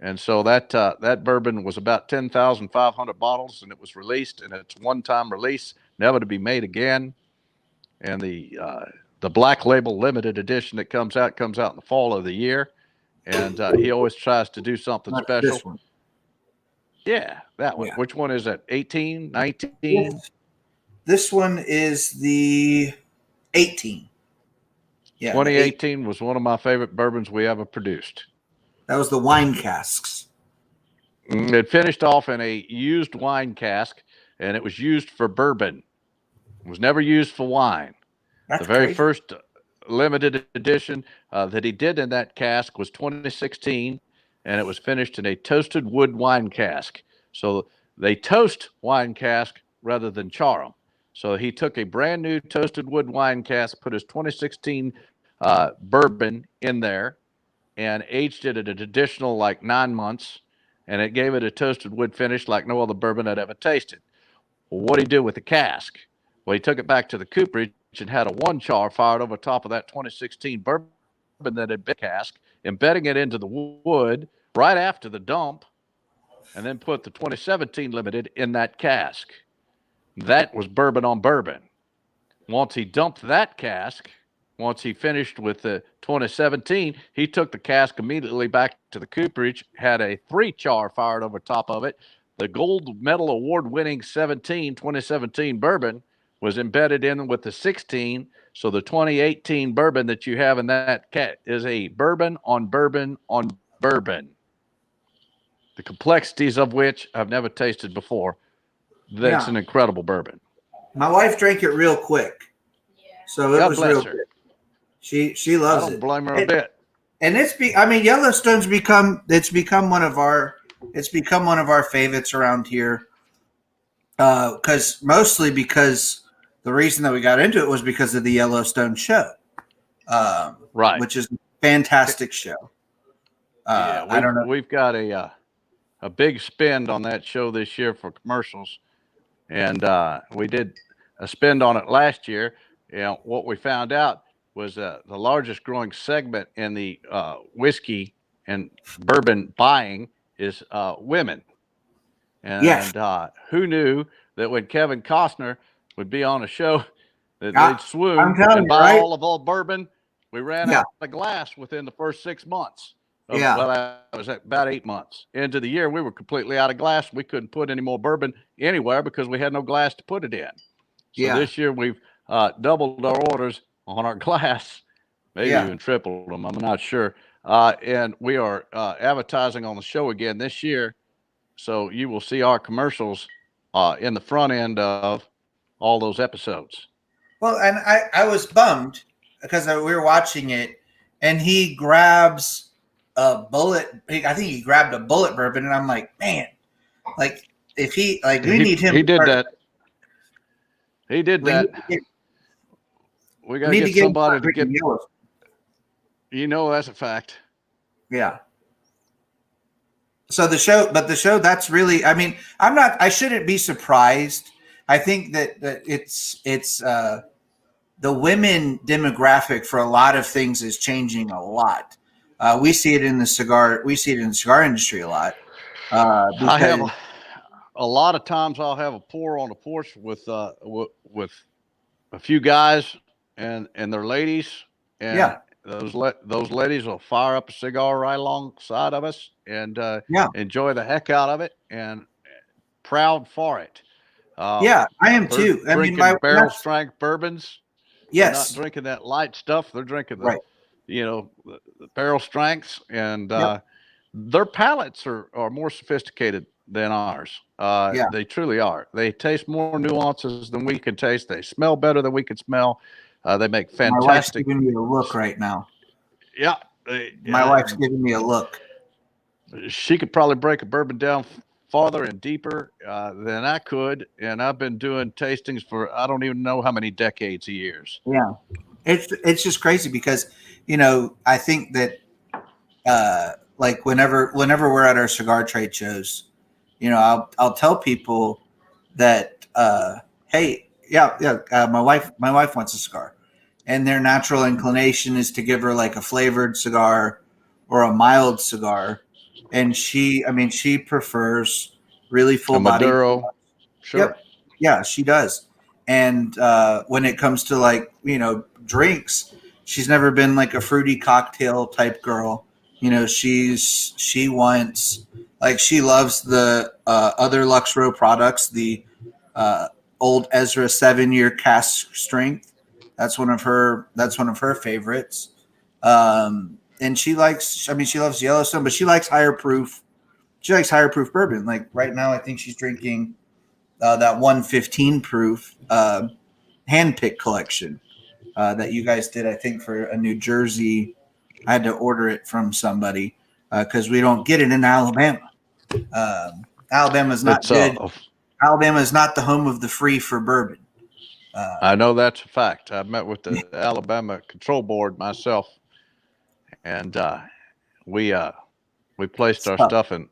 And so that bourbon was about 10,500 bottles, and it was released, and it's one-time release, never to be made again. And the Black Label limited edition that comes out in the fall of the year, and he always tries to do something Not special. this one. Yeah, that one. Yeah. Which one is that? 18, 19? This one is the 18. Yeah, the 2018 was one of my favorite bourbons we ever produced. that was the wine casks. It finished off in a used wine cask, and it was used for bourbon. It was never used for wine. That's The very crazy. first limited edition that he did in that cask was 2016, and it was finished in a toasted wood wine cask. So they toast wine cask rather than char them. So he took a brand new toasted wood wine cask, put his 2016 bourbon in there, and aged it at an additional like 9 months, and it gave it a toasted wood finish like no other bourbon I'd ever tasted. Well, what did he do with the cask? Well, he took it back to the cooperage and had a one char fired over top of that 2016 bourbon that had been cask, embedding it into the wood right after the dump, and then put the 2017 limited in that cask. That was bourbon on bourbon. Once he dumped that cask, once he finished with the 2017, he took the cask immediately back to the cooperage, had a 3 char fired over top of it. The gold medal award winning 2017 bourbon was embedded in with the 16. So the 2018 bourbon that you have in that cat is a bourbon on bourbon on bourbon. The complexities of which I've never tasted before. That's an incredible bourbon. My wife drank it real quick, so it was real good. She loves it. I don't blame her a bit. And I mean, Yellowstone's become one of our favorites around here. Mostly because the reason that we got into it was because of the Yellowstone show, right? Which is a fantastic show. I don't know. We've got a big spend on that show this year for commercials, and we did a spend on it last year. What we found out was the largest growing segment in the whiskey and bourbon buying is women. And who knew that when Kevin Costner would be on a show that they'd swoon and buy all of old bourbon? We ran out of glass within the first 6 months. Well, that was about 8 months into the year. We were completely out of glass. We couldn't put any more bourbon anywhere because we had no glass to put it in. So this year we've doubled our orders on our glass, maybe even tripled them. I'm not sure. And we are advertising on the show again this year. So you will see our commercials in the front end of all those episodes. Well, and I was bummed because we were watching it, and he grabs a bullet. I think he grabbed a bullet bourbon, and I'm like, man, like if we need him. He did that. He did that. We got to get somebody to get. That's a fact. Yeah. So the show, that's really, I mean, I shouldn't be surprised. I think that it's the women demographic for a lot of things is changing a lot. We see it in the cigar industry a lot. I have a lot of times I'll have a pour on the porch with a few guys and their ladies, and those ladies will fire up a cigar right alongside of us and enjoy the heck out of it, and proud for it. I am too. I mean, my barrel strength bourbons. Yes, they're not drinking that light stuff. They're drinking the barrel strengths, and their palates are more sophisticated than ours. They truly are. They taste more nuances than we can taste. They smell better than we can smell. They make fantastic. My wife's giving me a look right now. Yeah. My wife's giving me a look. She could probably break a bourbon down farther and deeper than I could. And I've been doing tastings for, I don't even know how many decades of years. Yeah. It's just crazy because, I think that like whenever we're at our cigar trade shows, I'll tell people that, hey, my wife wants a cigar, and their natural inclination is to give her like a flavored cigar or a mild cigar, and she prefers really full body Maduro. Sure. Yep. Yeah, she does. And when it comes to drinks, she's never been like a fruity cocktail type girl. She wants, she loves the other Lux Row products, the Old Ezra 7-year cask strength. That's one of her favorites. And she loves Yellowstone, but she likes higher proof. She likes higher proof bourbon. Like right now, I think she's drinking that 115 proof handpick collection that you guys did, I think, for a New Jersey. I had to order it from somebody because we don't get it in Alabama. Alabama's not good. Alabama is not the home of the free for bourbon. I know that's a fact. I met with the Alabama Control Board myself, and we placed our stuff in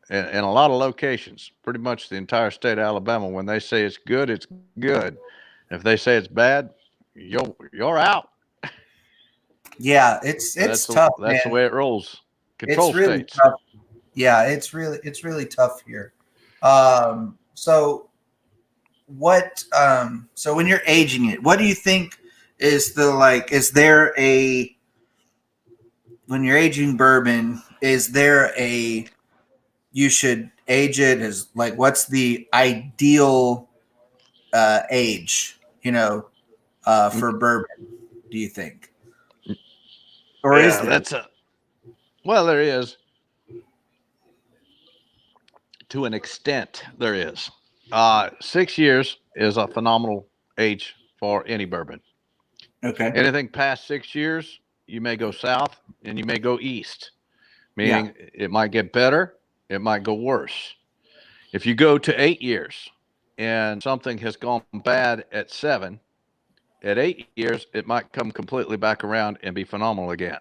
a lot of locations, pretty much the entire state of Alabama. When they say it's good, it's good. If they say it's bad, you're out. Yeah, it's tough, That's the man. way it rolls. It's Control really states. tough. Yeah, it's really tough here. So so when you're aging it, what do you think is the like? Is there a when you're aging bourbon? Is there a you should age it as like what's the ideal age? For bourbon, do you think, or is Yeah, there? well, there is to an extent. There is. 6 years is a phenomenal age for any bourbon. Okay. Anything past 6 years, you may go south and you may go east, Yeah. meaning it might get better, it might go worse. If you go to 8 years and something has gone bad at 7, at 8 years, it might come completely back around and be phenomenal again.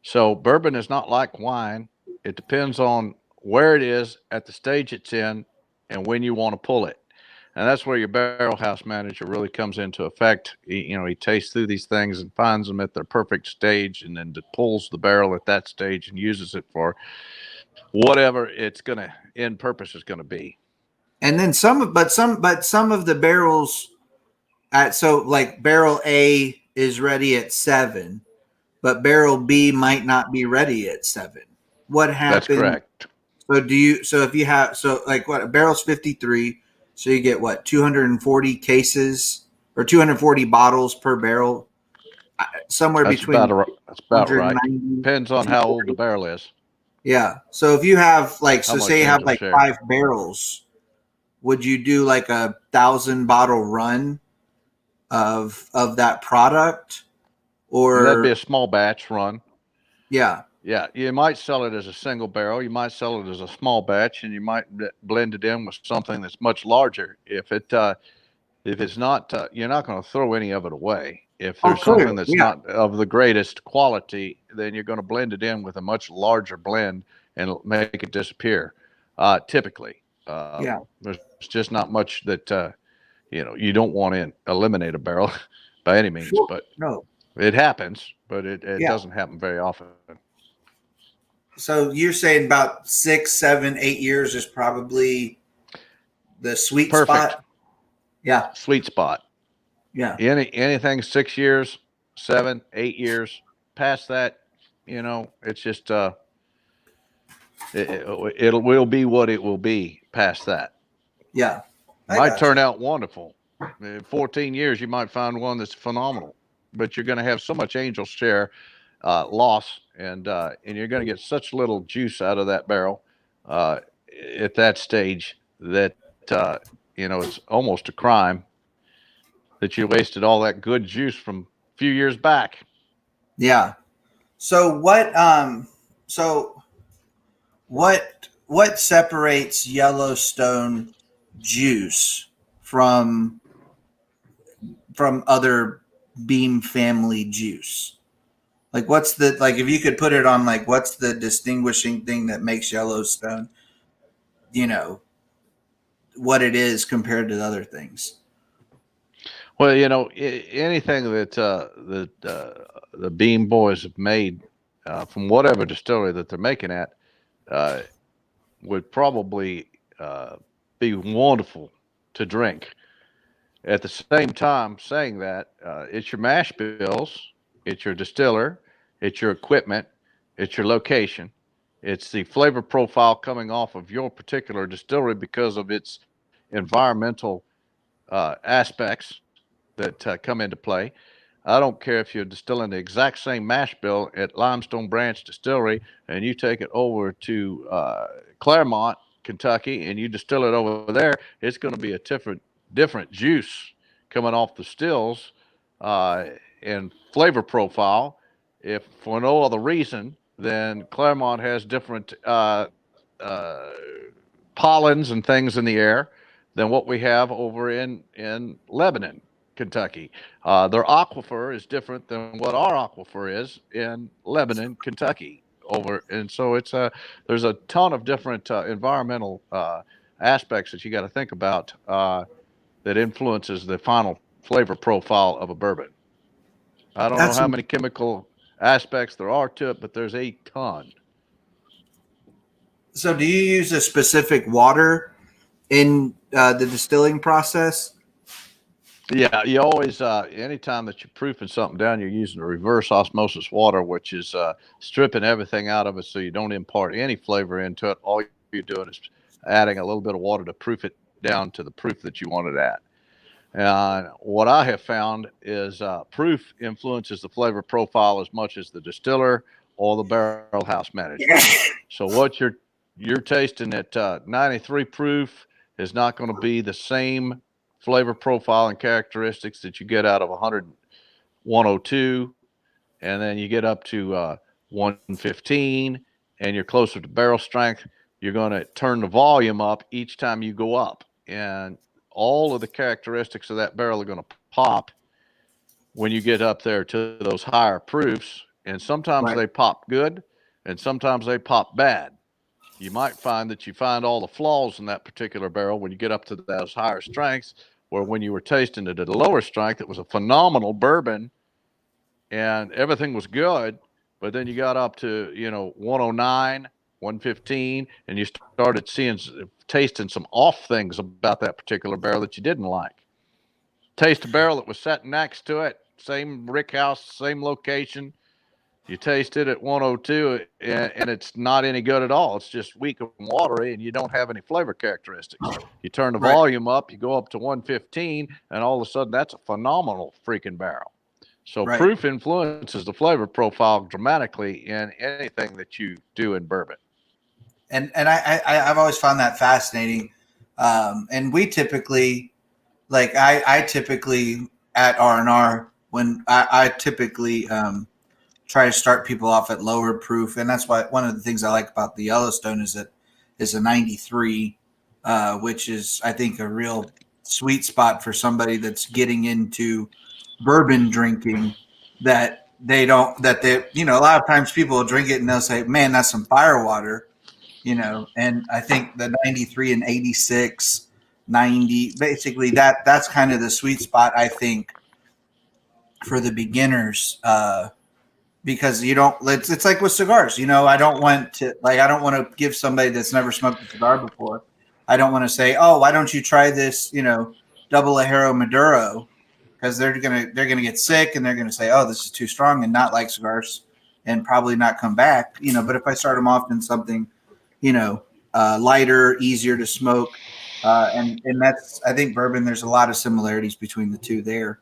So bourbon is not like wine. It depends on where it is at the stage it's in and when you want to pull it. And that's where your barrel house manager really comes into effect. He tastes through these things and finds them at their perfect stage, and then pulls the barrel at that stage and uses it for whatever its gonna end purpose is gonna be. And then some of the barrels so like barrel A is ready at 7, but barrel B might not be ready at 7. What That's happened? correct. So if you have like what a barrel's 53, so you get what 240 cases or 240 bottles per barrel, somewhere between That's about right. 190. Depends on how old the barrel is, Yeah. So if you have like how say much you have angel like share. 5 barrels, would you do like 1,000 bottle run of that product, That'd be or a small batch run. yeah? Yeah, you might sell it as a single barrel. You might sell it as a small batch, and you might blend it in with something that's much larger. If it's not, you're not going to throw any of it away. If Oh, there's clear. something that's Yeah. not of the greatest quality, then you're going to blend it in with a much larger blend and make it disappear. Typically, Yeah. there's just not much that you don't want to eliminate a barrel by any means, Sure. but No. it happens. But it Yeah. doesn't happen very often. So you're saying about 6, 7, 8 years is probably the sweet Perfect spot? Yeah. sweet spot. Yeah. Anything 6 years, 7, 8 years, past that, it's just it will be what it will be past that. Yeah. I Might got turn you. out wonderful. In 14 years, you might find one that's phenomenal, but you're going to have so much angel share loss, and you're going to get such little juice out of that barrel uh, at that stage that it's almost a crime that you wasted all that good juice from a few years back. Yeah. So so what separates Yellowstone juice from other beam family juice? Like what's the like if you could put it on like what's the distinguishing thing that makes Yellowstone, you know, what it is compared to other things? Well, anything that the Beam Boys have made from whatever distillery that they're making at uh, would probably uh, be wonderful to drink. At the same time, saying that it's your mash bills, it's your distiller, it's your equipment, it's your location, it's the flavor profile coming off of your particular distillery because of its environmental aspects that come into play. I don't care if you're distilling the exact same mash bill at Limestone Branch Distillery and you take it over to Claremont, Kentucky, and you distill it over there. It's going to be a different juice coming off the stills uh, and flavor profile. If for no other reason than Claremont has different uh, pollens and things in the air than what we have over in Lebanon, Kentucky. Their aquifer is different than what our aquifer is in Lebanon, Kentucky. And so there's a ton of different environmental aspects that you got to think about that influences the final flavor profile of a bourbon. I don't know That's how many chemical aspects there are to it, but there's a ton. so. Do you use a specific water in the distilling process? Yeah, you always, anytime that you're proofing something down, you're using a reverse osmosis water, which is stripping everything out of it so you don't impart any flavor into it. All you're doing is adding a little bit of water to proof it down to the proof that you want it at. And what I have found is proof influences the flavor profile as much as the distiller or the barrel house manager. So what you're tasting at 93 proof is not going to be the same flavor profile and characteristics that you get out of 100, 102, and then you get up to 115, and you're closer to barrel strength. You're going to turn the volume up each time you go up, and all of the characteristics of that barrel are going to pop when you get up there to those higher proofs. And sometimes Right. they pop good, and sometimes they pop bad. You might find that you find all the flaws in that particular barrel when you get up to those higher strengths, where when you were tasting it at a lower strength, it was a phenomenal bourbon and everything was good. But then you got up to, 109, 115, and you started tasting some off things about that particular barrel that you didn't like. Taste a barrel that was sitting next to it, same rick house, same location. You taste it at 102, and it's not any good at all. It's just weak and watery, and you don't have any flavor characteristics. You turn the Right. volume up, you go up to 115, and all of a sudden, that's a phenomenal freaking barrel. So Right. proof influences the flavor profile dramatically in anything that you do in bourbon. And I've always found that fascinating. And we typically, like I typically at R&R, when I typically try to start people off at lower proof, and that's why one of the things I like about the Yellowstone is that is a 93, which is I think a real sweet spot for somebody that's getting into bourbon drinking. That they don't that they a lot of times people will drink it and they'll say, "Man, that's some fire water." And I think the 93 and 86, 90, basically that's kind of the sweet spot, I think, for the beginners. Because you don't, it's like with cigars, I don't want to give somebody that's never smoked a cigar before. I don't want to say, oh, why don't you try this, double Ajero Maduro, because they're gonna get sick and they're gonna say, oh, this is too strong and not like cigars and probably not come back. But if I start them off in something, lighter, easier to smoke, and that's, I think bourbon, there's a lot of similarities between the two there,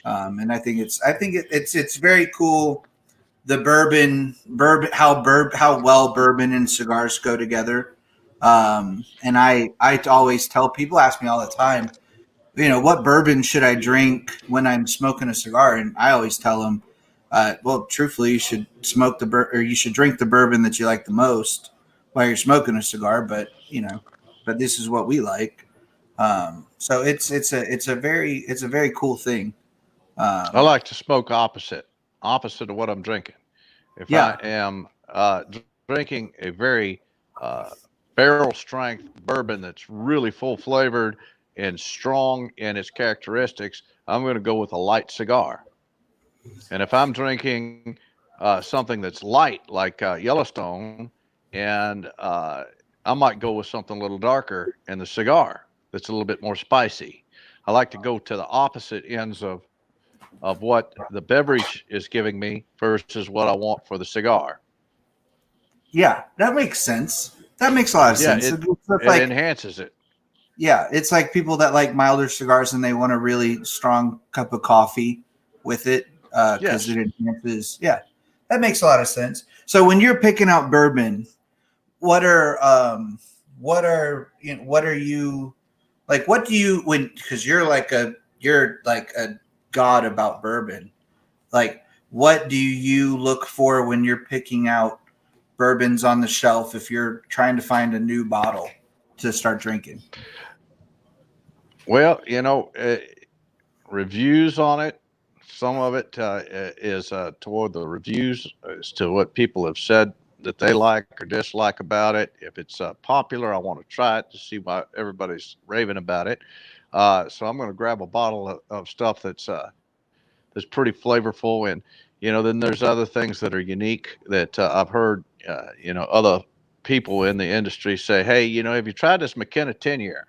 and it's very cool. The how well bourbon and cigars go together. And I always tell people, ask me all the time, what bourbon should I drink when I'm smoking a cigar? And I always tell them, well, truthfully, you should or you should drink the bourbon that you like the most while you're smoking a cigar. But but this is what we like. So it's a very cool thing. I like to smoke opposite of what I'm drinking. If I Yeah, am drinking a very barrel strength bourbon that's really full flavored and strong in its characteristics, I'm going to go with a light cigar. And if I'm drinking something that's light, like Yellowstone, and I might go with something a little darker in the cigar that's a little bit more spicy. I like to go to the opposite ends of what the beverage is giving me versus what I want for the cigar. yeah, that makes sense. That makes a lot of Yeah, sense. It's it like, enhances it. yeah, it's like people that like milder cigars and they want a really strong cup of coffee with it, because Yes. it enhances. Yeah, that makes a lot of sense. So when you're picking out bourbon, what are what are you like? What do you when because you're like a god about bourbon. Like, what do you look for when you're picking out bourbons on the shelf if you're trying to find a new bottle to start drinking? Well, reviews on it. Some of it is toward the reviews as to what people have said that they like or dislike about it. If it's popular, I want to try it to see why everybody's raving about it. So I'm going to grab a bottle of stuff that's pretty flavorful, and then there's other things that are unique that I've heard other people in the industry say, hey, have you tried this McKenna 10-year?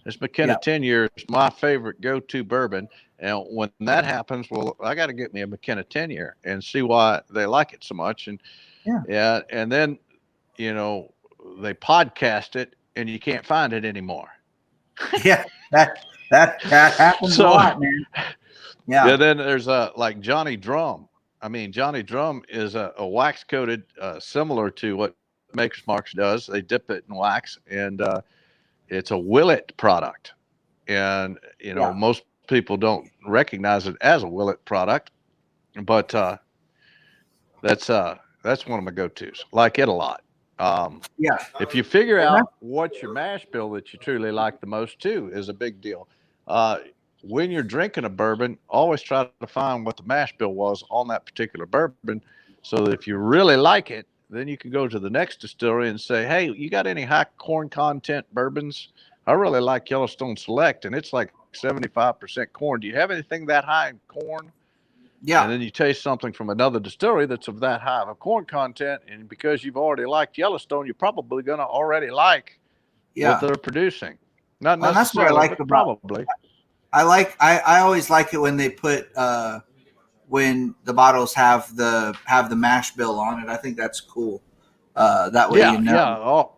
This Yeah. McKenna 10-year is my favorite go-to bourbon. And when that happens, well, I got to get me a McKenna 10-year and see why they like it so much. And Yeah. yeah, and then you know they podcast it, and you can't find it anymore. Yeah. That happens a So lot, man. yeah, Yeah. then there's like Johnny Drum. I mean, Johnny Drum is a wax coated, similar to what Maker's Marks does. They dip it in wax, and it's a Willet product. And Yeah. most people don't recognize it as a Willet product, but that's one of my go-tos. Like it a lot. Yeah. If you figure And out that's, what's your mash bill that you truly like the most, too, is a big deal. Uh, when you're drinking a bourbon, always try to find what the mash bill was on that particular bourbon, so that if you really like it, then you can go to the next distillery and say, "Hey, you got any high corn content bourbons? I really like Yellowstone Select, and it's like 75% corn. Do you have anything that high in corn?" And yeah. then you taste something from another distillery that's of that high of a corn content, and because you've already liked Yellowstone, you're probably going to already like what Yeah. they're producing. Not Well, and that's what I necessarily, like but about. probably. I always like it when they put when the bottles have the mash bill on it. I think that's cool. That way, Yeah, yeah. Oh,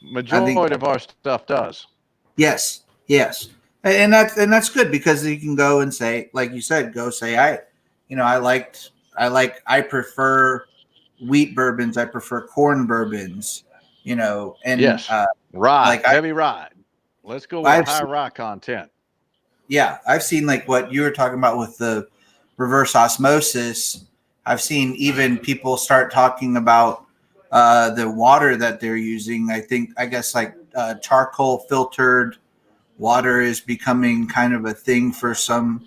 I think majority of our stuff does. yes, yes, and that's good because you can go and say, like you said, go say I prefer wheat bourbons. I prefer corn bourbons. And Yes, rye, like heavy rye. Let's go with I've high seen, rye content. yeah, I've seen like what you were talking about with the reverse osmosis. I've seen even people start talking about the water that they're using. I guess like charcoal filtered water is becoming kind of a thing for some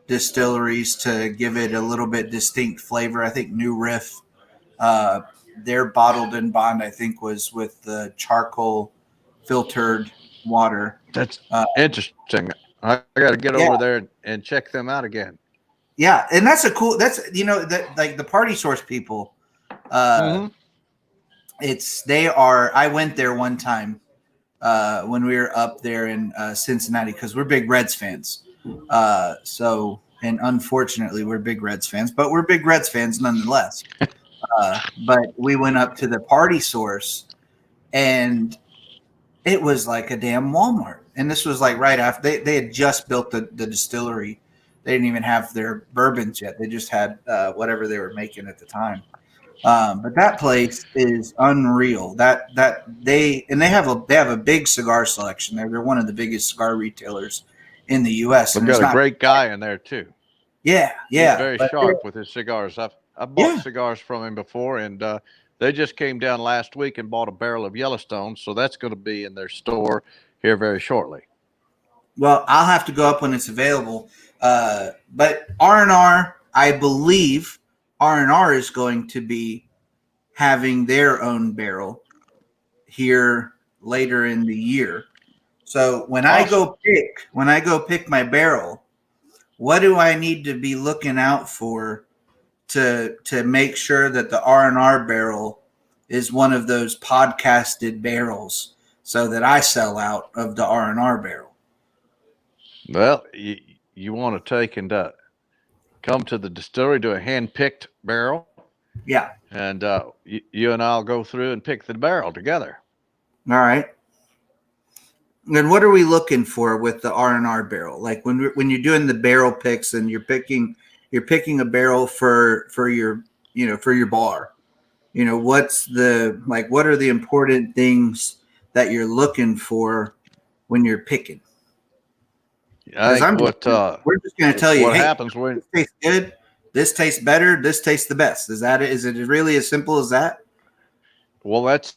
distilleries to give it a little bit distinct flavor. I think New Riff, uh, their bottled in bond, I think was with the charcoal filtered water. That's Uh, interesting. I got to get yeah, over there and check them out again. yeah, and that like the Party Source people. Uh, Mm-hmm. they are. I went there one time when we were up there in Cincinnati because we're big Reds fans. And unfortunately, we're big Reds fans, but we're big Reds fans nonetheless. But we went up to the Party Source, and it was like a damn Walmart. And this was like right after they had just built the distillery. They didn't even have their bourbons yet. They just had whatever they were making at the time. But that place is unreal. They have a big cigar selection there. They're one of the biggest cigar retailers in the U.S. They've And got it's a not. great guy in there too. Yeah, He's yeah, very but sharp with his cigars. I've bought yeah. cigars from him before, and they just came down last week and bought a barrel of Yellowstone, so that's going to be in their store here very shortly. Well, I'll have to go up when it's available. But R&R, I believe R&R is going to be having their own barrel here later in the year. So Awesome. when I go pick my barrel, what do I need to be looking out for to make sure that the R&R barrel is one of those podcasted barrels so that I sell out of the R&R barrel? Well, you want to take and come to the distillery, do a hand picked barrel, Yeah. and you and I'll go through and pick the barrel together. All right. And what are we looking for with the R&R barrel? Like when you're doing the barrel picks and you're picking a barrel for your for your bar. What are the important things that you're looking for when you're picking? I Because think what we're just going to tell you, what hey, happens when this tastes good, this tastes better, this tastes the best. Is that it? Is it really as simple as that? well that's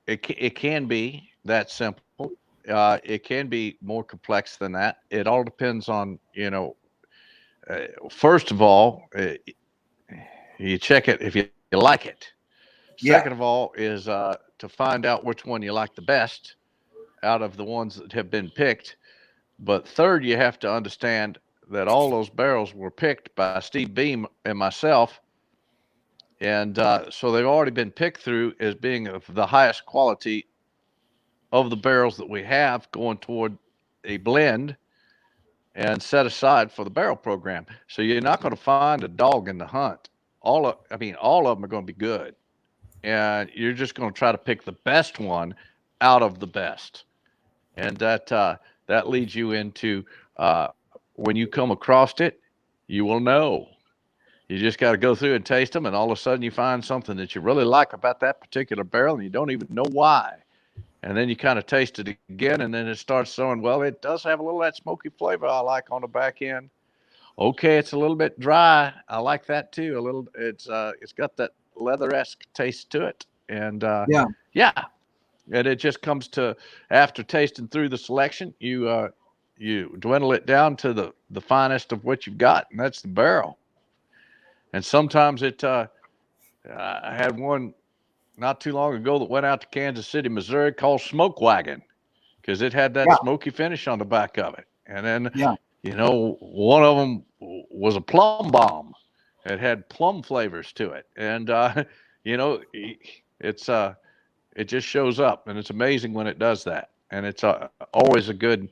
it can be that simple. It can be more complex than that. It all depends on first of all, you check it if you like it. Yeah. Second of all is to find out which one you like the best out of the ones that have been picked. But third, you have to understand that all those barrels were picked by Steve Beam and myself. And so they've already been picked through as being of the highest quality of the barrels that we have going toward a blend and set aside for the barrel program. So you're not going to find a dog in the hunt. All of them are going to be good. And you're just going to try to pick the best one out of the best. And that leads you into when you come across it, you will know. You just got to go through and taste them, and all of a sudden you find something that you really like about that particular barrel, and you don't even know why. And then you kind of taste it again, and then it starts showing, well, it does have a little of that smoky flavor I like on the back end. Okay, it's a little bit dry. I like that too. A little, it's got that leather-esque taste to it, and yeah, and it just comes to after tasting through the selection, you dwindle it down to the finest of what you've got, and that's the barrel. And sometimes I had one not too long ago that went out to Kansas City, Missouri, called Smoke Wagon, because it had that smoky finish on the back of it. And then, one of them was a plum bomb. It had plum flavors to it. And, it just shows up, and it's amazing when it does that. And it's always a good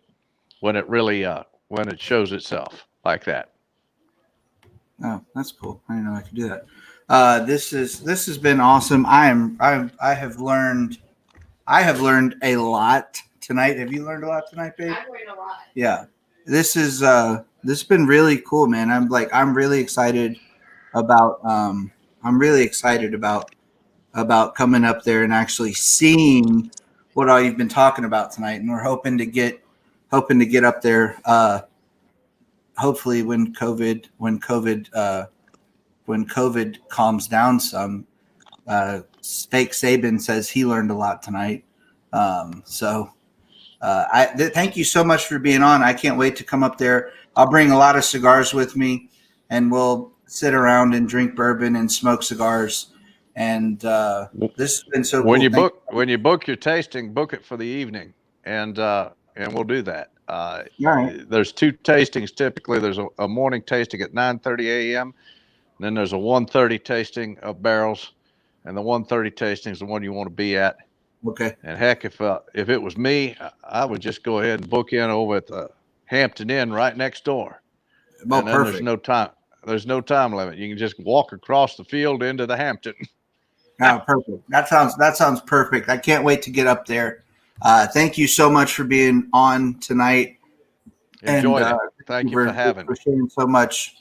when it really, when it shows itself like that. Oh, that's cool. I didn't know I could do that. This has been awesome. I have learned a lot tonight. Have you learned a lot tonight, babe? I've learned a lot. Yeah. This has been really cool, man. I'm really excited about about coming up there and actually seeing what all you've been talking about tonight. And we're hoping to get up there hopefully when COVID calms down some. Steak Saban says he learned a lot tonight. Thank you so much for being on. I can't wait to come up there. I'll bring a lot of cigars with me, and we'll sit around and drink bourbon and smoke cigars. And this has been so cool. When you book your tasting, book it for the evening, and we'll do that. All right. There's two tastings typically. There's a morning tasting at 9:30 a.m. Then there's a 1:30 tasting of barrels, and the 1:30 tasting is the one you want to be at. Okay. And heck, if it was me, I would just go ahead and book in over at the Hampton Inn right next door. Well, and then perfect. There's no time limit. You can just walk across the field into the Hampton. Oh, perfect. That sounds perfect. I can't wait to get up there. Thank you so much for being on tonight. Enjoy it. Thank you for having me. For sharing so much.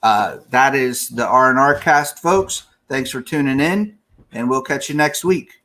That is the R&R cast, folks. Thanks for tuning in, and we'll catch you next week.